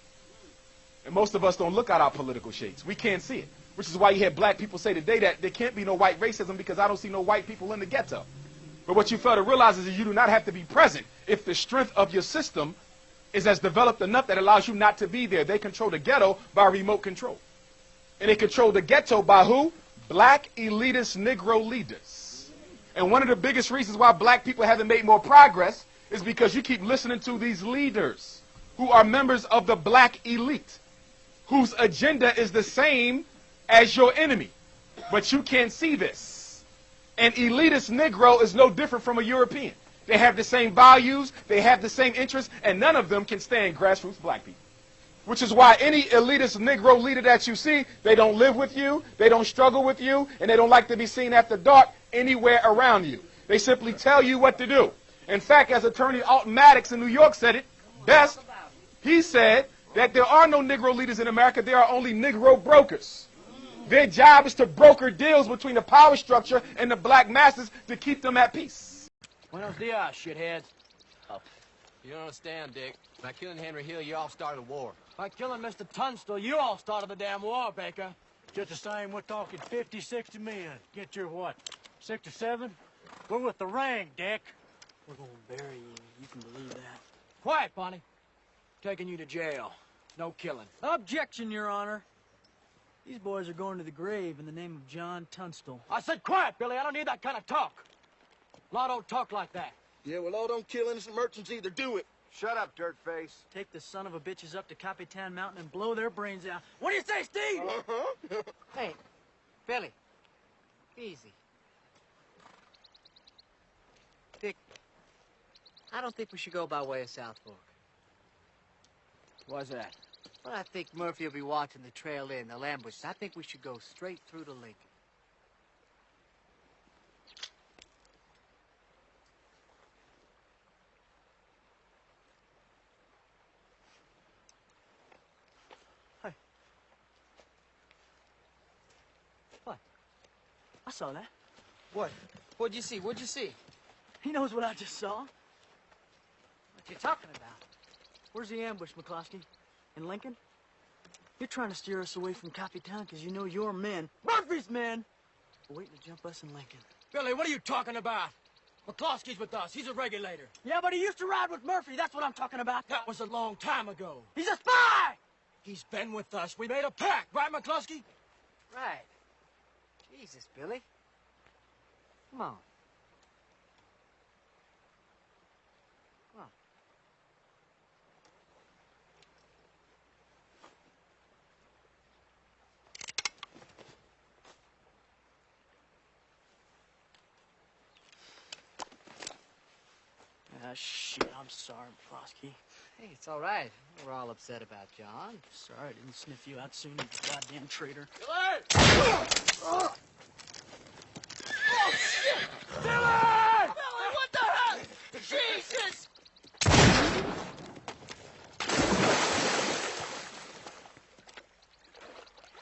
And most of us don't look at our political shades. We can't see it. Which is why you hear black people say today that there can't be no white racism because I don't see no white people in the ghetto. But what you fail to realize is that you do not have to be present if the strength of your system is as developed enough that allows you not to be there. They control the ghetto by remote control. And they control the ghetto by who? Black elitist Negro leaders. And one of the biggest reasons why black people haven't made more progress is because you keep listening to these leaders who are members of the black elite, whose agenda is the same as your enemy. But you can't see this. An elitist Negro is no different from a European. They have the same values, they have the same interests, and none of them can stand grassroots black people. Which is why any elitist Negro leader that you see, they don't live with you, they don't struggle with you, and they don't like to be seen after dark anywhere around you. They simply tell you what to do. In fact, as Attorney Alton Maddox in New York said it best, he said that there are no Negro leaders in America, there are only Negro brokers. Their job is to broker deals between the power structure and the black masses to keep them at peace. Buenos dias, shitheads. Oh. You don't understand, Dick. By killing Henry Hill, you all started a war. By killing Mr. Tunstall, you all started the damn war, Baker. Just the same, we're talking 50, 60 men. Get your what, 6 or 7? We're with the ring, Dick. We're gonna bury you. You can believe that. Quiet, Bonnie. Taking you to jail. No killing. Objection, Your Honor. These boys are going to the grave in the name of John Tunstall. I said quiet, Billy. I don't need that kind of talk. Law don't talk like that. Yeah, well, law don't kill innocent merchants either, do it? Shut up, dirtface. Take the son of a bitches up to Capitan Mountain and blow their brains out. What do you say, Steve? Hey, Billy, easy. Dick, I don't think we should go by way of South Fork. Why's that? Well, I think Murphy will be watching the trail in. They'll ambush us. I think we should go straight through to Lincoln. Hey. What? I saw that. What? What'd you see? What'd you see? He knows what I just saw. What you talking about? Where's the ambush, McCloskey? In Lincoln? You're trying to steer us away from Capitan because you know your men, Murphy's men, are waiting to jump us in Lincoln. Billy, what are you talking about? McCloskey's with us. He's a regulator. Yeah, but he used to ride with Murphy. That's what I'm talking about. That was a long time ago. He's a spy! He's been with us. We made a pact, right, McCloskey? Right. Jesus, Billy. Come on. Come on. Ah, shit, I'm sorry, McCloskey. Hey, it's all right. We're all upset about John. Sorry I didn't sniff you out soon, you goddamn traitor. Billy! Oh, shit! Billy! Billy, what the heck? Jesus!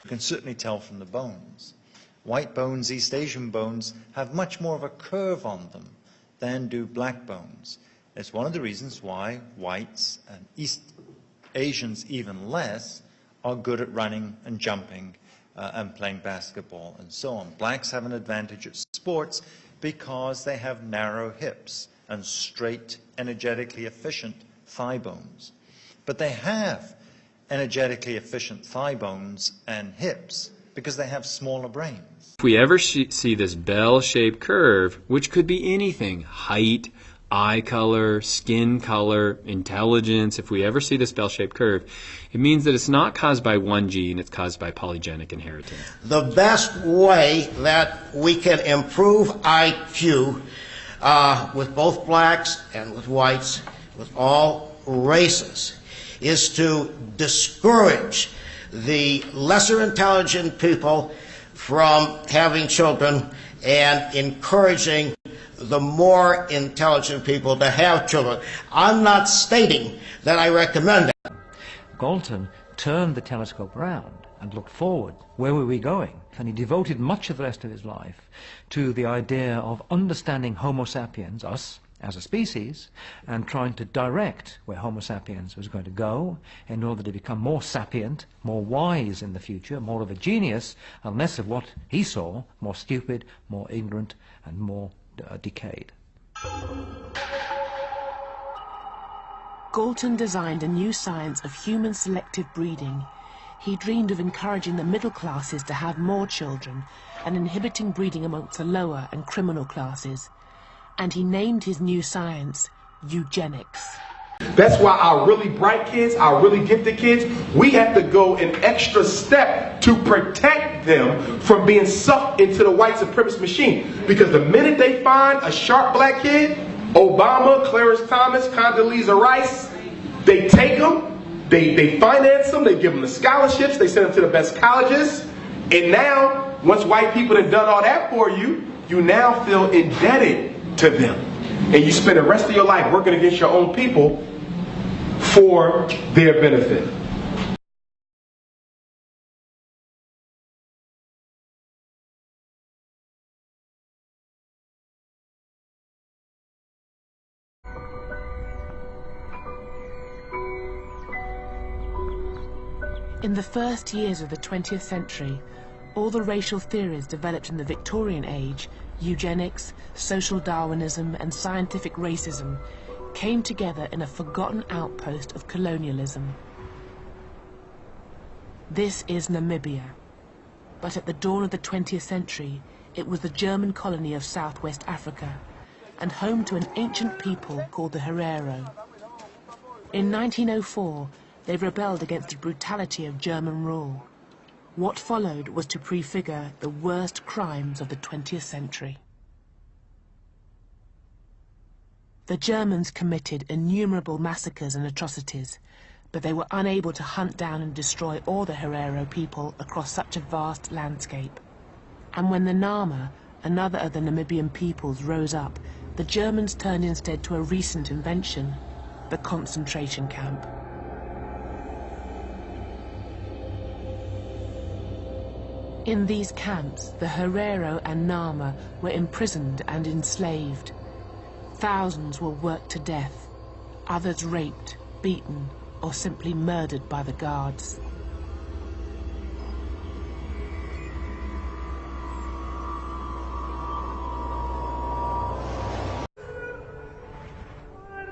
You can certainly tell from the bones. White bones, East Asian bones, have much more of a curve on them than do black bones. It's one of the reasons why whites, and East Asians even less, are good at running and jumping and playing basketball and so on. Blacks have an advantage at sports because they have narrow hips and straight, energetically efficient thigh bones. But they have energetically efficient thigh bones and hips because they have smaller brains. If we ever see this bell-shaped curve, which could be anything, height, eye color, skin color, intelligence, if we ever see this bell-shaped curve, it means that it's not caused by one gene, it's caused by polygenic inheritance. The best way that we can improve IQ with both blacks and with whites, with all races, is to discourage the lesser intelligent people from having children and encouraging the more intelligent people to have children. I'm not stating that I recommend it. Galton turned the telescope around and looked forward. Where were we going? And he devoted much of the rest of his life to the idea of understanding Homo sapiens, us, as a species, and trying to direct where Homo sapiens was going to go in order to become more sapient, more wise in the future, more of a genius, and less of what he saw, more stupid, more ignorant, and more decayed. Galton designed a new science of human selective breeding. He dreamed of encouraging the middle classes to have more children and inhibiting breeding amongst the lower and criminal classes. And he named his new science eugenics. That's why our really bright kids, our really gifted kids, we have to go an extra step to protect them from being sucked into the white supremacist machine. Because the minute they find a sharp black kid, Obama, Clarence Thomas, Condoleezza Rice, they take them, they finance them, they give them the scholarships, they send them to the best colleges, and now, once white people have done all that for you, you now feel indebted to them. And you spend the rest of your life working against your own people for their benefit. In the first years of the 20th century, all the racial theories developed in the Victorian age, eugenics, social Darwinism, and scientific racism, came together in a forgotten outpost of colonialism. This is Namibia, but at the dawn of the 20th century, it was the German colony of southwest Africa, and home to an ancient people called the Herero. In 1904, they rebelled against the brutality of German rule. What followed was to prefigure the worst crimes of the 20th century. The Germans committed innumerable massacres and atrocities, but they were unable to hunt down and destroy all the Herero people across such a vast landscape. And when the Nama, another of the Namibian peoples, rose up, the Germans turned instead to a recent invention, the concentration camp. In these camps, the Herero and Nama were imprisoned and enslaved. Thousands were worked to death, others raped, beaten, or simply murdered by the guards.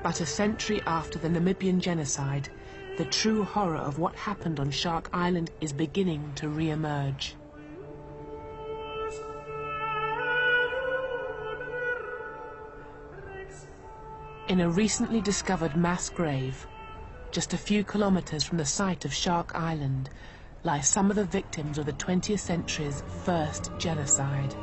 But a century after the Namibian genocide, the true horror of what happened on Shark Island is beginning to re-emerge. In a recently discovered mass grave, just a few kilometers from the site of Shark Island, lie some of the victims of the 20th century's first genocide.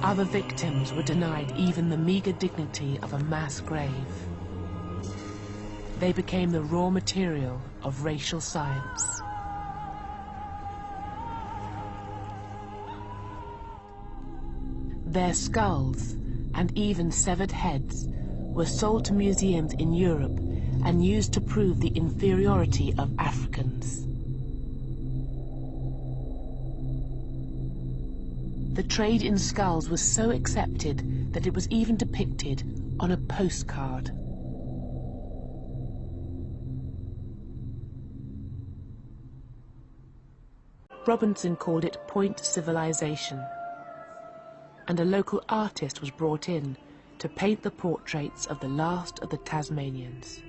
Other victims were denied even the meager dignity of a mass grave. They became the raw material of racial science. Their skulls, and even severed heads, were sold to museums in Europe and used to prove the inferiority of Africans. The trade in skulls was so accepted that it was even depicted on a postcard. Robinson called it Point Civilization, and a local artist was brought in to paint the portraits of the last of the Tasmanians.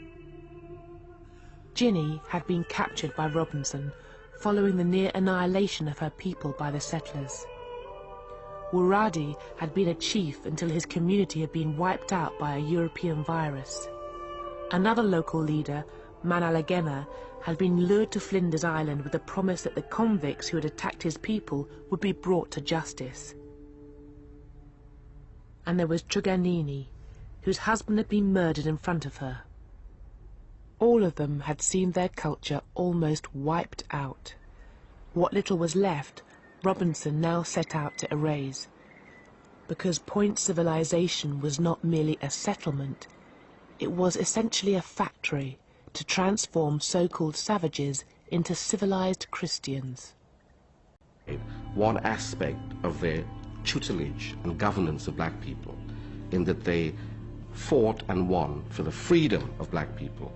Ginny had been captured by Robinson following the near annihilation of her people by the settlers. Wuradi had been a chief until his community had been wiped out by a European virus. Another local leader, Manalagena, had been lured to Flinders Island with the promise that the convicts who had attacked his people would be brought to justice. And there was Truganini, whose husband had been murdered in front of her. All of them had seen their culture almost wiped out. What little was left, Robinson now set out to erase, because Point Civilization was not merely a settlement, it was essentially a factory to transform so-called savages into civilized Christians. One aspect of their tutelage and governance of black people, in that they fought and won for the freedom of black people.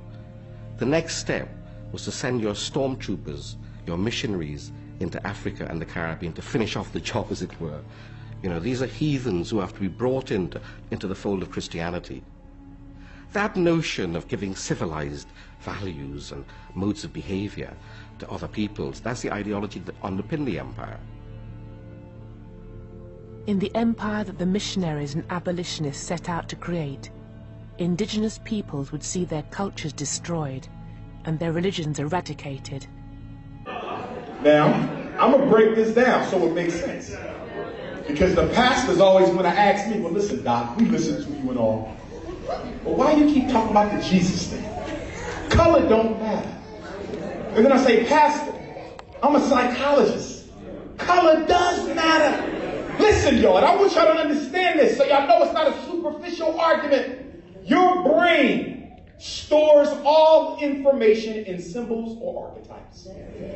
The next step was to send your stormtroopers, your missionaries, into Africa and the Caribbean to finish off the job, as it were. You know, these are heathens who have to be brought into the fold of Christianity. That notion of giving civilized values and modes of behavior to other peoples, that's the ideology that underpinned the empire. In the empire that the missionaries and abolitionists set out to create, indigenous peoples would see their cultures destroyed and their religions eradicated. Now, I'm going to break this down so it makes sense. Because the pastors always want to ask me, well, listen, Doc, we listen to you and all. But why do you keep talking about the Jesus thing? Color don't matter. And then I say, Pastor, I'm a psychologist. Color does matter. Listen, y'all, and I want y'all to understand this so y'all know it's not a superficial argument. Your brain stores all information in symbols or archetypes.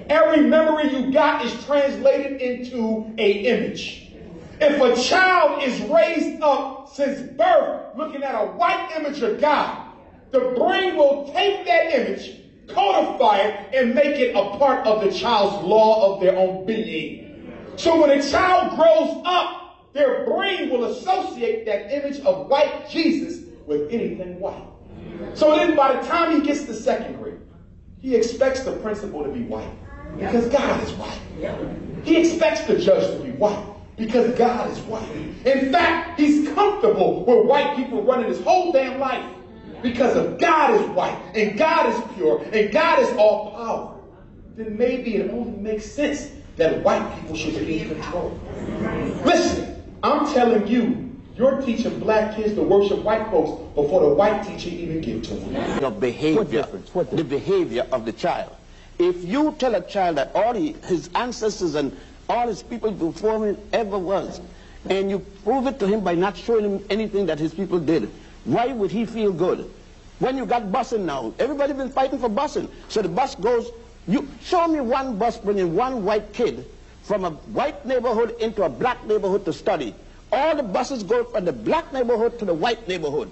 Every memory you got is translated into an image. If a child is raised up since birth looking at a white image of God, the brain will take that image, codify it, and make it a part of the child's law of their own being. So when a child grows up, their brain will associate that image of white Jesus with anything white. So then by the time he gets to second grade, he expects the principal to be white because God is white. He expects the judge to be white because God is white. In fact, he's comfortable with white people running his whole damn life because of God is white and God is pure and God is all power. Then maybe it only makes sense that white people should be in control. Listen, I'm telling you, you're teaching black kids to worship white folks before the white teacher even get to them. The behavior, the behavior of the child. If you tell a child that all his ancestors and all his people before him ever was, and you prove it to him by not showing him anything that his people did, why would he feel good? When you got busing now, everybody been fighting for busing. So the bus goes, you show me one bus bringing one white kid from a white neighborhood into a black neighborhood to study. All the buses go from the black neighborhood to the white neighborhood.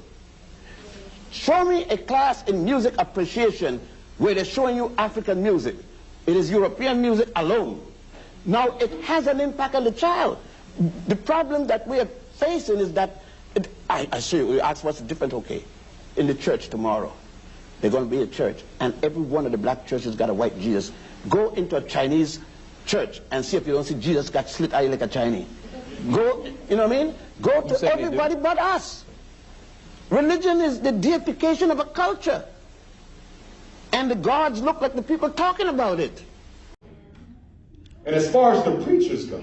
Show me a class in music appreciation where they're showing you African music. It is European music alone. Now, it has an impact on the child. The problem that we are facing is that, I assure you ask what's different, okay, in the church tomorrow. They're going to be a church, and every one of the black churches got a white Jesus. Go into a Chinese church and see if you don't see Jesus got slit eye like a Chinese. Go, you know what I mean? Go to everybody but us. Religion is the deification of a culture. And the gods look like the people talking about it. And as far as the preachers go,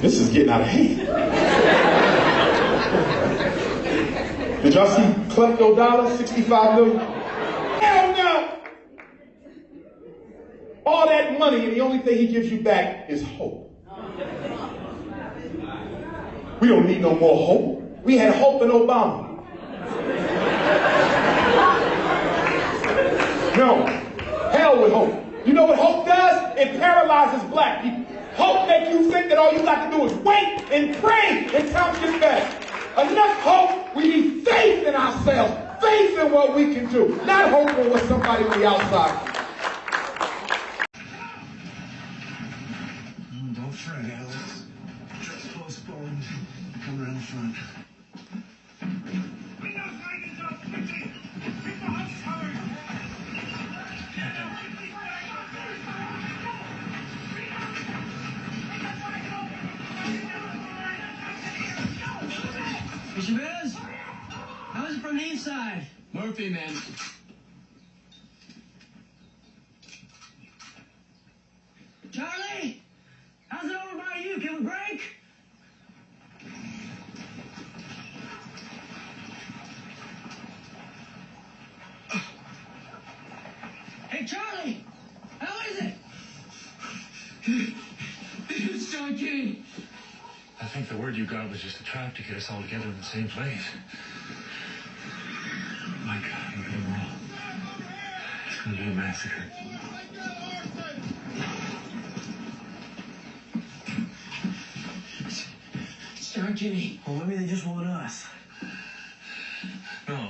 this is getting out of hand. Did y'all see Klepto Dollar, 65 million? Hell no! All that money, and the only thing he gives you back is hope. We don't need no more hope. We had hope in Obama. No. Hell with hope. You know what hope does? It paralyzes black people. Hope makes you think that all you got to do is wait and pray until times get better. Enough hope, we need faith in ourselves. Faith in what we can do. Not hope in what somebody on the outside. Don't fret, Alex. Just postponed. Come around the front. Mr. Biz, how is it from the inside? Murphy, man. Charlie, how's it over by you? Give a break? Hey, Charlie, how is it? It's John King. I think the word you got was just a trap to get us all together in the same place. My God, look at them all. It's going to be a massacre. It's John Kinney. Well, maybe they just want us. No.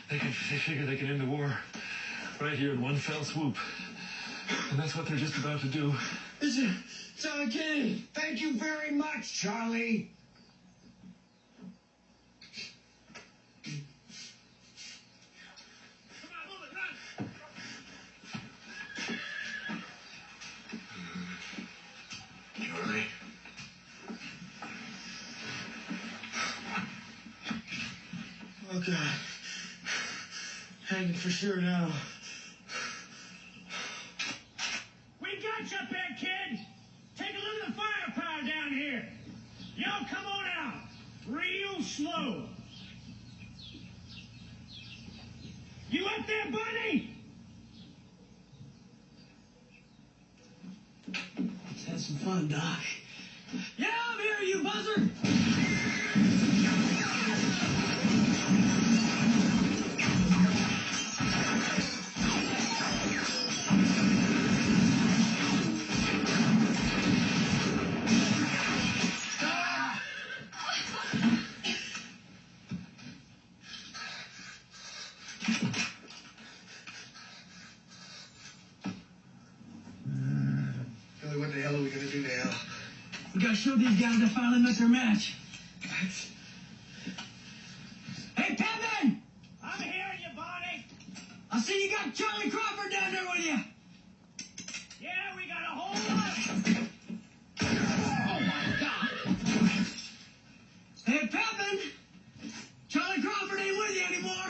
They figure they can end the war right here in one fell swoop. And that's what they're just about to do. John Kinney, thank you very much, Charlie. Charlie? Oh, God. Hanging for sure now. We got you up there, kid. Take a look at the firepower down here. Y'all come on out. Real slow. You up there, buddy? Let's have some fun, Doc. Yeah, I'm here, you buzzer. Billy, what the hell are we going to do now? We gotta show these guys they finally missed their match. Blacks. Hey, Pittman! I'm hearing you, Barney. I see you got Charlie Crawford down there with you. Yeah, we got a whole lot. Oh, my God. Hey, Pittman! Charlie Crawford ain't with you anymore.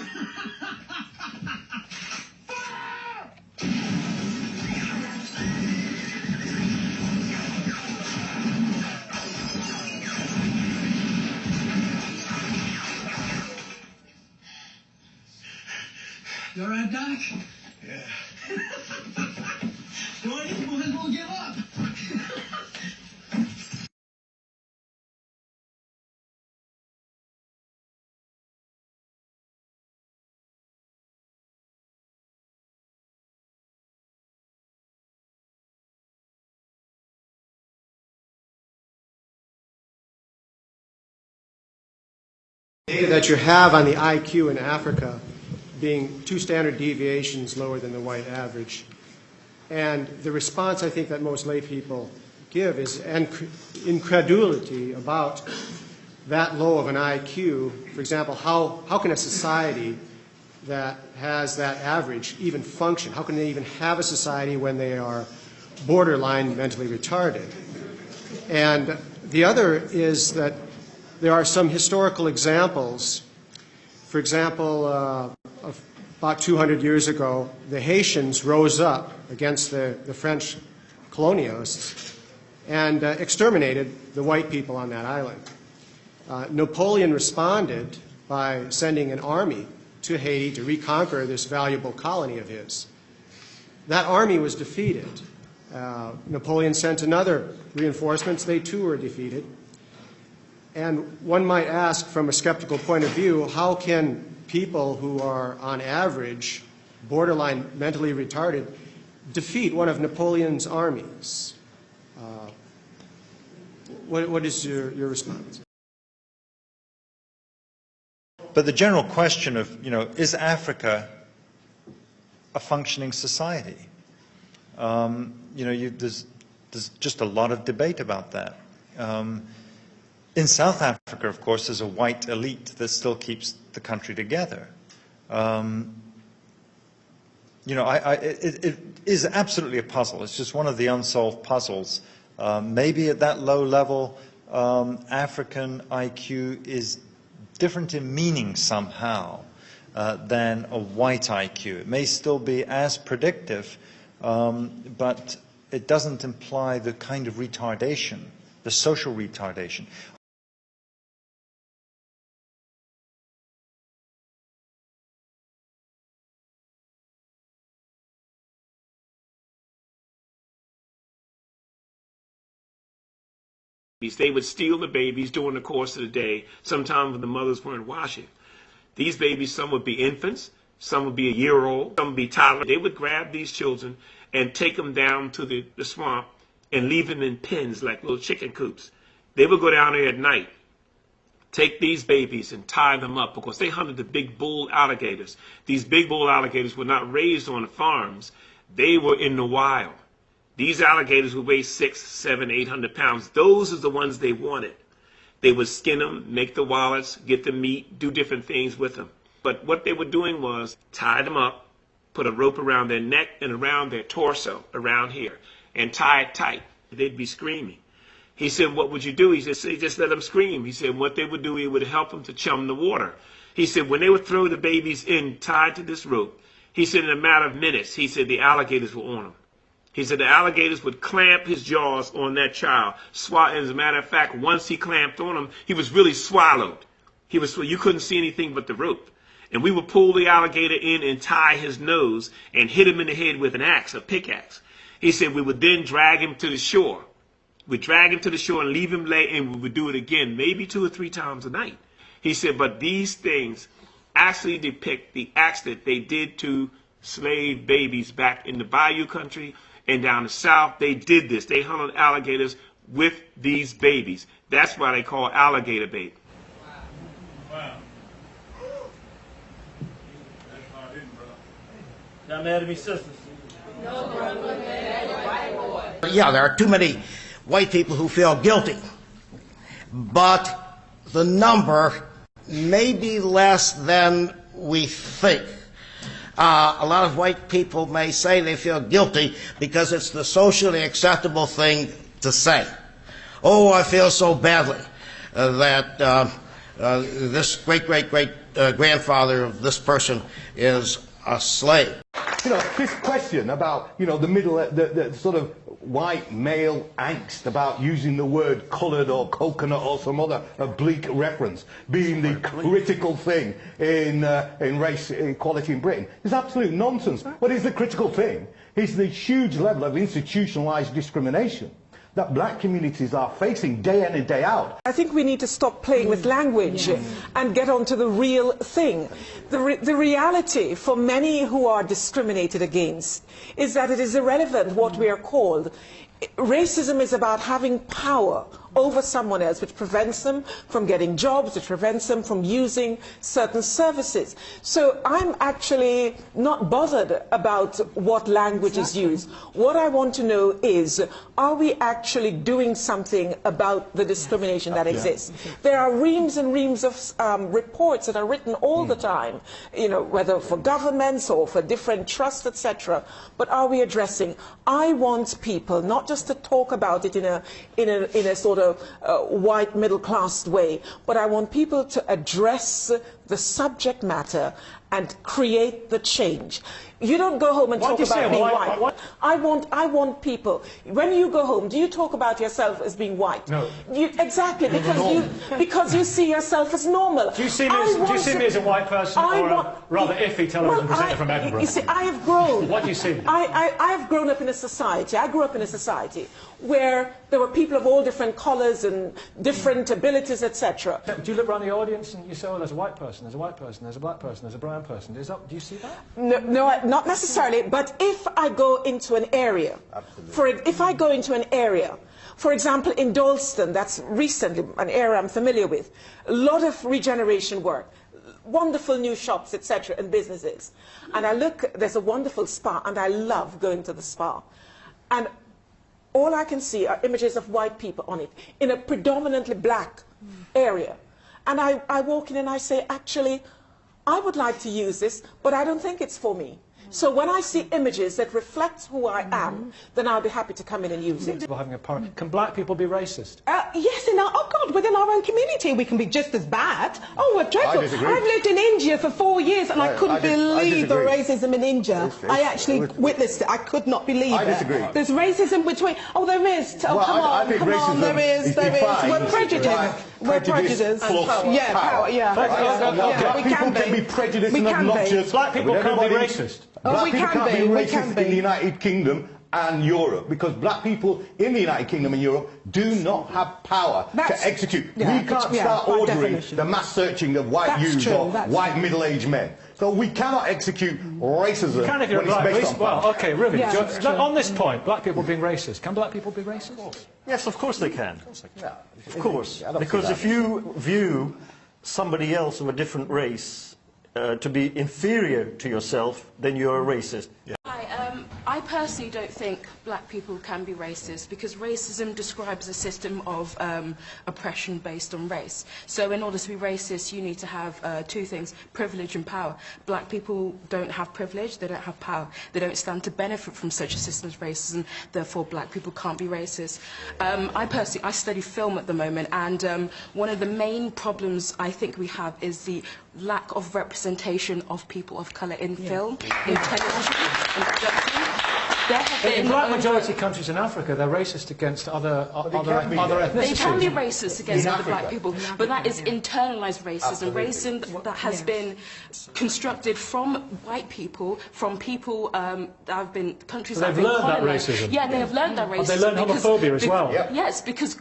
Fire! You all right, Doc? Yeah. Boy, you might as well give up. Data that you have on the IQ in Africa being 2 standard deviations lower than the white average. And the response I think that most lay people give is incredulity about that low of an IQ. For example, how can a society that has that average even function? How can they even have a society when they are borderline mentally retarded? And the other is that there are some historical examples. For example, about 200 years ago, the Haitians rose up against the French colonialists and exterminated the white people on that island. Napoleon responded by sending an army to Haiti to reconquer this valuable colony of his. That army was defeated. Napoleon sent another reinforcements. They too were defeated. And one might ask from a skeptical point of view, how can people who are on average borderline mentally retarded defeat one of Napoleon's armies? What is your response? But the general question of, is Africa a functioning society? There's just a lot of debate about that. In South Africa, of course, there's a white elite that still keeps the country together. It is absolutely a puzzle. It's just one of the unsolved puzzles. Maybe at that low level, African IQ is different in meaning somehow than a white IQ. It may still be as predictive, but it doesn't imply the kind of retardation, the social retardation. They would steal the babies during the course of the day, sometimes when the mothers weren't washing. These babies, some would be infants, some would be a year old, some would be toddlers. They would grab these children and take them down to the swamp and leave them in pens like little chicken coops. They would go down there at night, take these babies and tie them up because they hunted the big bull alligators. These big bull alligators were not raised on farms. They were in the wild. These alligators would weigh 600, 700, 800 pounds. Those are the ones they wanted. They would skin them, make the wallets, get the meat, do different things with them. But what they were doing was tie them up, put a rope around their neck and around their torso, around here, and tie it tight. They'd be screaming. He said, what would you do? He said, just let them scream. He said, what they would do, it would help them to chum the water. He said, when they would throw the babies in tied to this rope, he said, in a matter of minutes, he said, the alligators were on them. He said the alligators would clamp his jaws on that child. As a matter of fact, once he clamped on him, he was really swallowed. You couldn't see anything but the rope. And we would pull the alligator in and tie his nose and hit him in the head with an axe, a pickaxe. He said we would then drag him to the shore. We'd drag him to the shore and leave him lay, and we would do it again, maybe 2 or 3 times a night. He said, but these things actually depict the acts that they did to slave babies back in the Bayou country. And down the south, they did this. They hunted alligators with these babies. That's why they call alligator bait. Wow. Y'all mad at me, sisters? No, brother. Yeah, there are too many white people who feel guilty. But the number may be less than we think. A lot of white people may say they feel guilty because it's the socially acceptable thing to say. Oh, I feel so badly that this great-great-great-grandfather of this person is a slave. You know, this question about, you know, the sort of white male angst about using the word coloured or coconut or some other oblique reference being the critical thing in race equality in Britain is absolute nonsense. What is the critical thing is the huge level of institutionalised discrimination that black communities are facing day in and day out. I think we need to stop playing with language and get on to the real thing. The reality for many who are discriminated against is that it is irrelevant what we are called. Racism is about having power over someone else, which prevents them from getting jobs, which prevents them from using certain services. So I'm actually not bothered about what language is used. What I want to know is, are we actually doing something about the discrimination that exists? There are reams and reams of reports that are written all the time, you know, whether for governments or for different trusts, etc. But are we addressing? I want people not just to talk about it in a sort of white middle-class way, but I want people to address the subject matter and create the change. You don't go home and talk about being white. I want people. When you go home, do you talk about yourself as being white? No. Exactly, because you see yourself as normal. Do you see me as a white person or a rather iffy television presenter from Edinburgh? You see, I have grown. What do you see? I have grown up in a society. I grew up in a society where there were people of all different colours and different abilities, etc. Do you look around the audience and you say, oh, there's a white person, there's a white person, there's a black person, there's a brown person? Do you see that? No, not necessarily. But if I go into an area, for example, in Dalston, that's recently an area I'm familiar with, a lot of regeneration work, wonderful new shops, etc., and businesses. And I look, there's a wonderful spa, and I love going to the spa. And all I can see are images of white people on it, in a predominantly black area. And I walk in and I say, actually, I would like to use this, but I don't think it's for me. So when I see images that reflect who I am, then I'll be happy to come in and use it. Can black people be racist? Yes, within our own community we can be just as bad. Oh, we're dreadful. I've lived in India for 4 years and I couldn't believe the racism in India. I actually witnessed it. I could not believe it. I disagree. There's racism between... Oh, there is. Oh, come on, there is. We're prejudiced. We're prejudiced. Yeah, power, yeah. We can be prejudiced and obnoxious. Black people can't be racist. Black people can't be racist in the United Kingdom and Europe, because black people in the United Kingdom and Europe do not have power to execute. We can't start ordering the mass searching of white youths or white middle-aged men. So we cannot execute racism when it's based on power. Well, okay, really. On this point, black people being racist, can black people be racist? Yes, of course they can. Of course. Because if you view somebody else of a different race to be inferior to yourself, then you're a racist. Hi, I personally don't think black people can be racist because racism describes a system of oppression based on race. So in order to be racist, you need to have two things, privilege and power. Black people don't have privilege, they don't have power. They don't stand to benefit from such a system as racism, therefore black people can't be racist. I study film at the moment, and one of the main problems I think we have is the lack of representation of people of colour in film, in television, in production. In black majority countries in Africa, they're racist against other ethnicities. They can be racist against other black people, but that is internalised racism, racism that has been constructed from white people, from people that have been countries that have been colonised. They've learned that racism. Yeah, they have learned that racism. Have they learned homophobia as well? Yes, because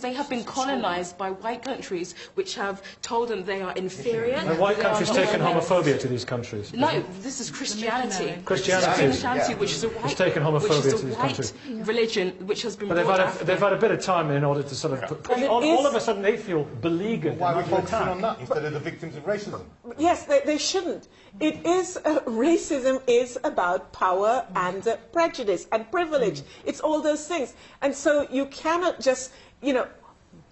they have been colonised by white countries, which have told them they are inferior. Have white countries taken homophobia to these countries? No, this is Christianity. Christianity, which is a it's taken homophobia to these countries. Religion which has been. But they've had a bit of time in order to sort of. All of a sudden, they feel beleaguered. Why are we focusing on that instead of the victims of racism? Yes, they shouldn't. It is racism is about power and prejudice and privilege. It's all those things, and so you cannot just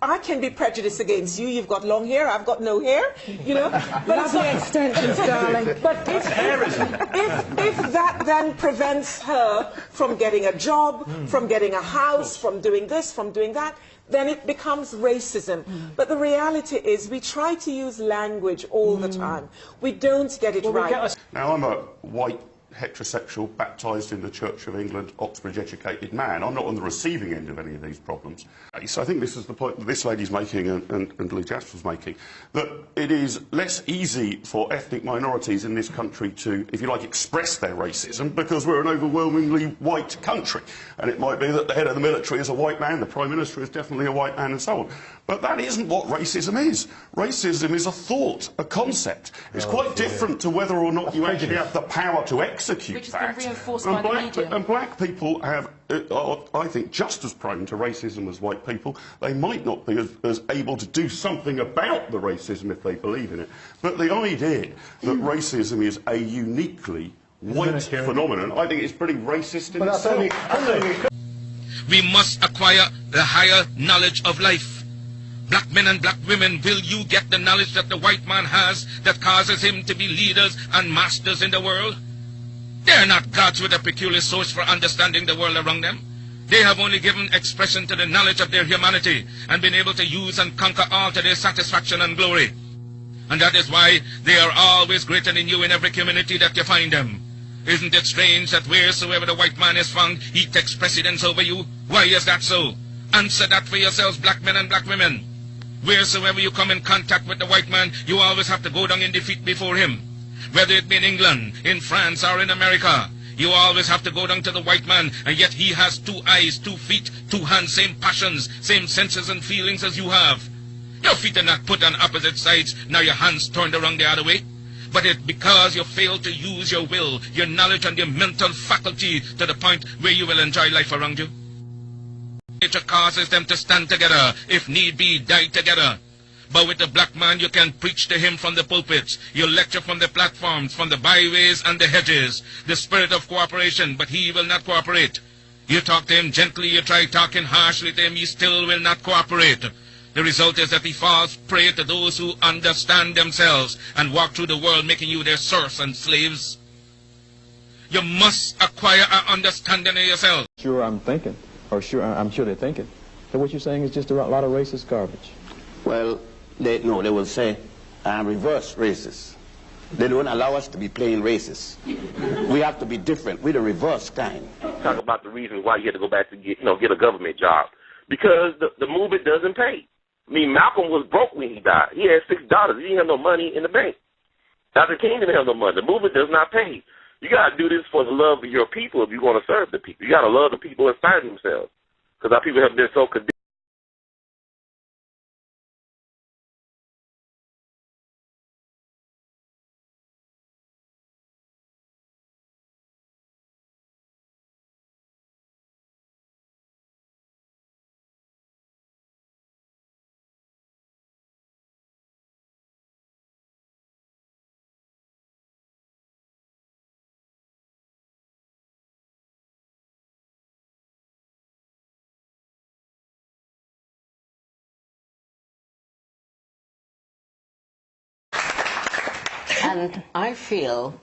I can be prejudiced against you. You've got long hair, I've got no hair, you know. Lovely extensions, darling. But if that then prevents her from getting a job, from getting a house, from doing this, from doing that, then it becomes racism. But the reality is we try to use language all the time. We don't get it right. Now, I'm a white, heterosexual, baptised in the Church of England, Oxbridge-educated man. I'm not on the receiving end of any of these problems. So I think this is the point that this lady's making and Lee Jasper's making, that it is less easy for ethnic minorities in this country to, if you like, express their racism because we're an overwhelmingly white country. And it might be that the head of the military is a white man, the Prime Minister is definitely a white man, and so on. But that isn't what racism is. Racism is a thought, a concept. It's quite different to whether or not you actually have the power to execute that. And black people have, I think, just as prone to racism as white people. They might not be as able to do something about the racism if they believe in it. But the idea that racism is a uniquely white phenomenon, I think it's pretty racist in itself. We must acquire the higher knowledge of life. Black men and black women, will you get the knowledge that the white man has that causes him to be leaders and masters in the world? They are not gods with a peculiar source for understanding the world around them. They have only given expression to the knowledge of their humanity and been able to use and conquer all to their satisfaction and glory. And that is why they are always greater than you in every community that you find them. Isn't it strange that wheresoever the white man is found, he takes precedence over you? Why is that so? Answer that for yourselves, black men and black women. Wheresoever you come in contact with the white man, you always have to go down in defeat before him. Whether it be in England, in France, or in America, you always have to go down to the white man, and yet he has 2 eyes, 2 feet, 2 hands, same passions, same senses and feelings as you have. Your feet are not put on opposite sides, now your hands turned around the other way. But it's because you fail to use your will, your knowledge, and your mental faculty to the point where you will enjoy life around you. Nature causes them to stand together, if need be, die together. But with the black man, you can preach to him from the pulpits. You lecture from the platforms, from the byways and the hedges. The spirit of cooperation, but he will not cooperate. You talk to him gently, you try talking harshly to him, he still will not cooperate. The result is that he falls prey to those who understand themselves and walk through the world making you their serfs and slaves. You must acquire an understanding of yourself. Sure, I'm thinking. Or sure, I'm sure they're thinking. So what you're saying is just a lot of racist garbage. Well, they will say, reverse racist. They don't allow us to be plain racist. We have to be different. We're the reverse kind. Talk about the reasons why you had to go back to get a government job. Because the movement doesn't pay. I mean, Malcolm was broke when he died. He had $6. He didn't have no money in the bank. Dr. King didn't have no money. The movement does not pay. You got to do this for the love of your people if you're going to serve the people. You got to love the people inside themselves. Because our people have been so condemned. And I feel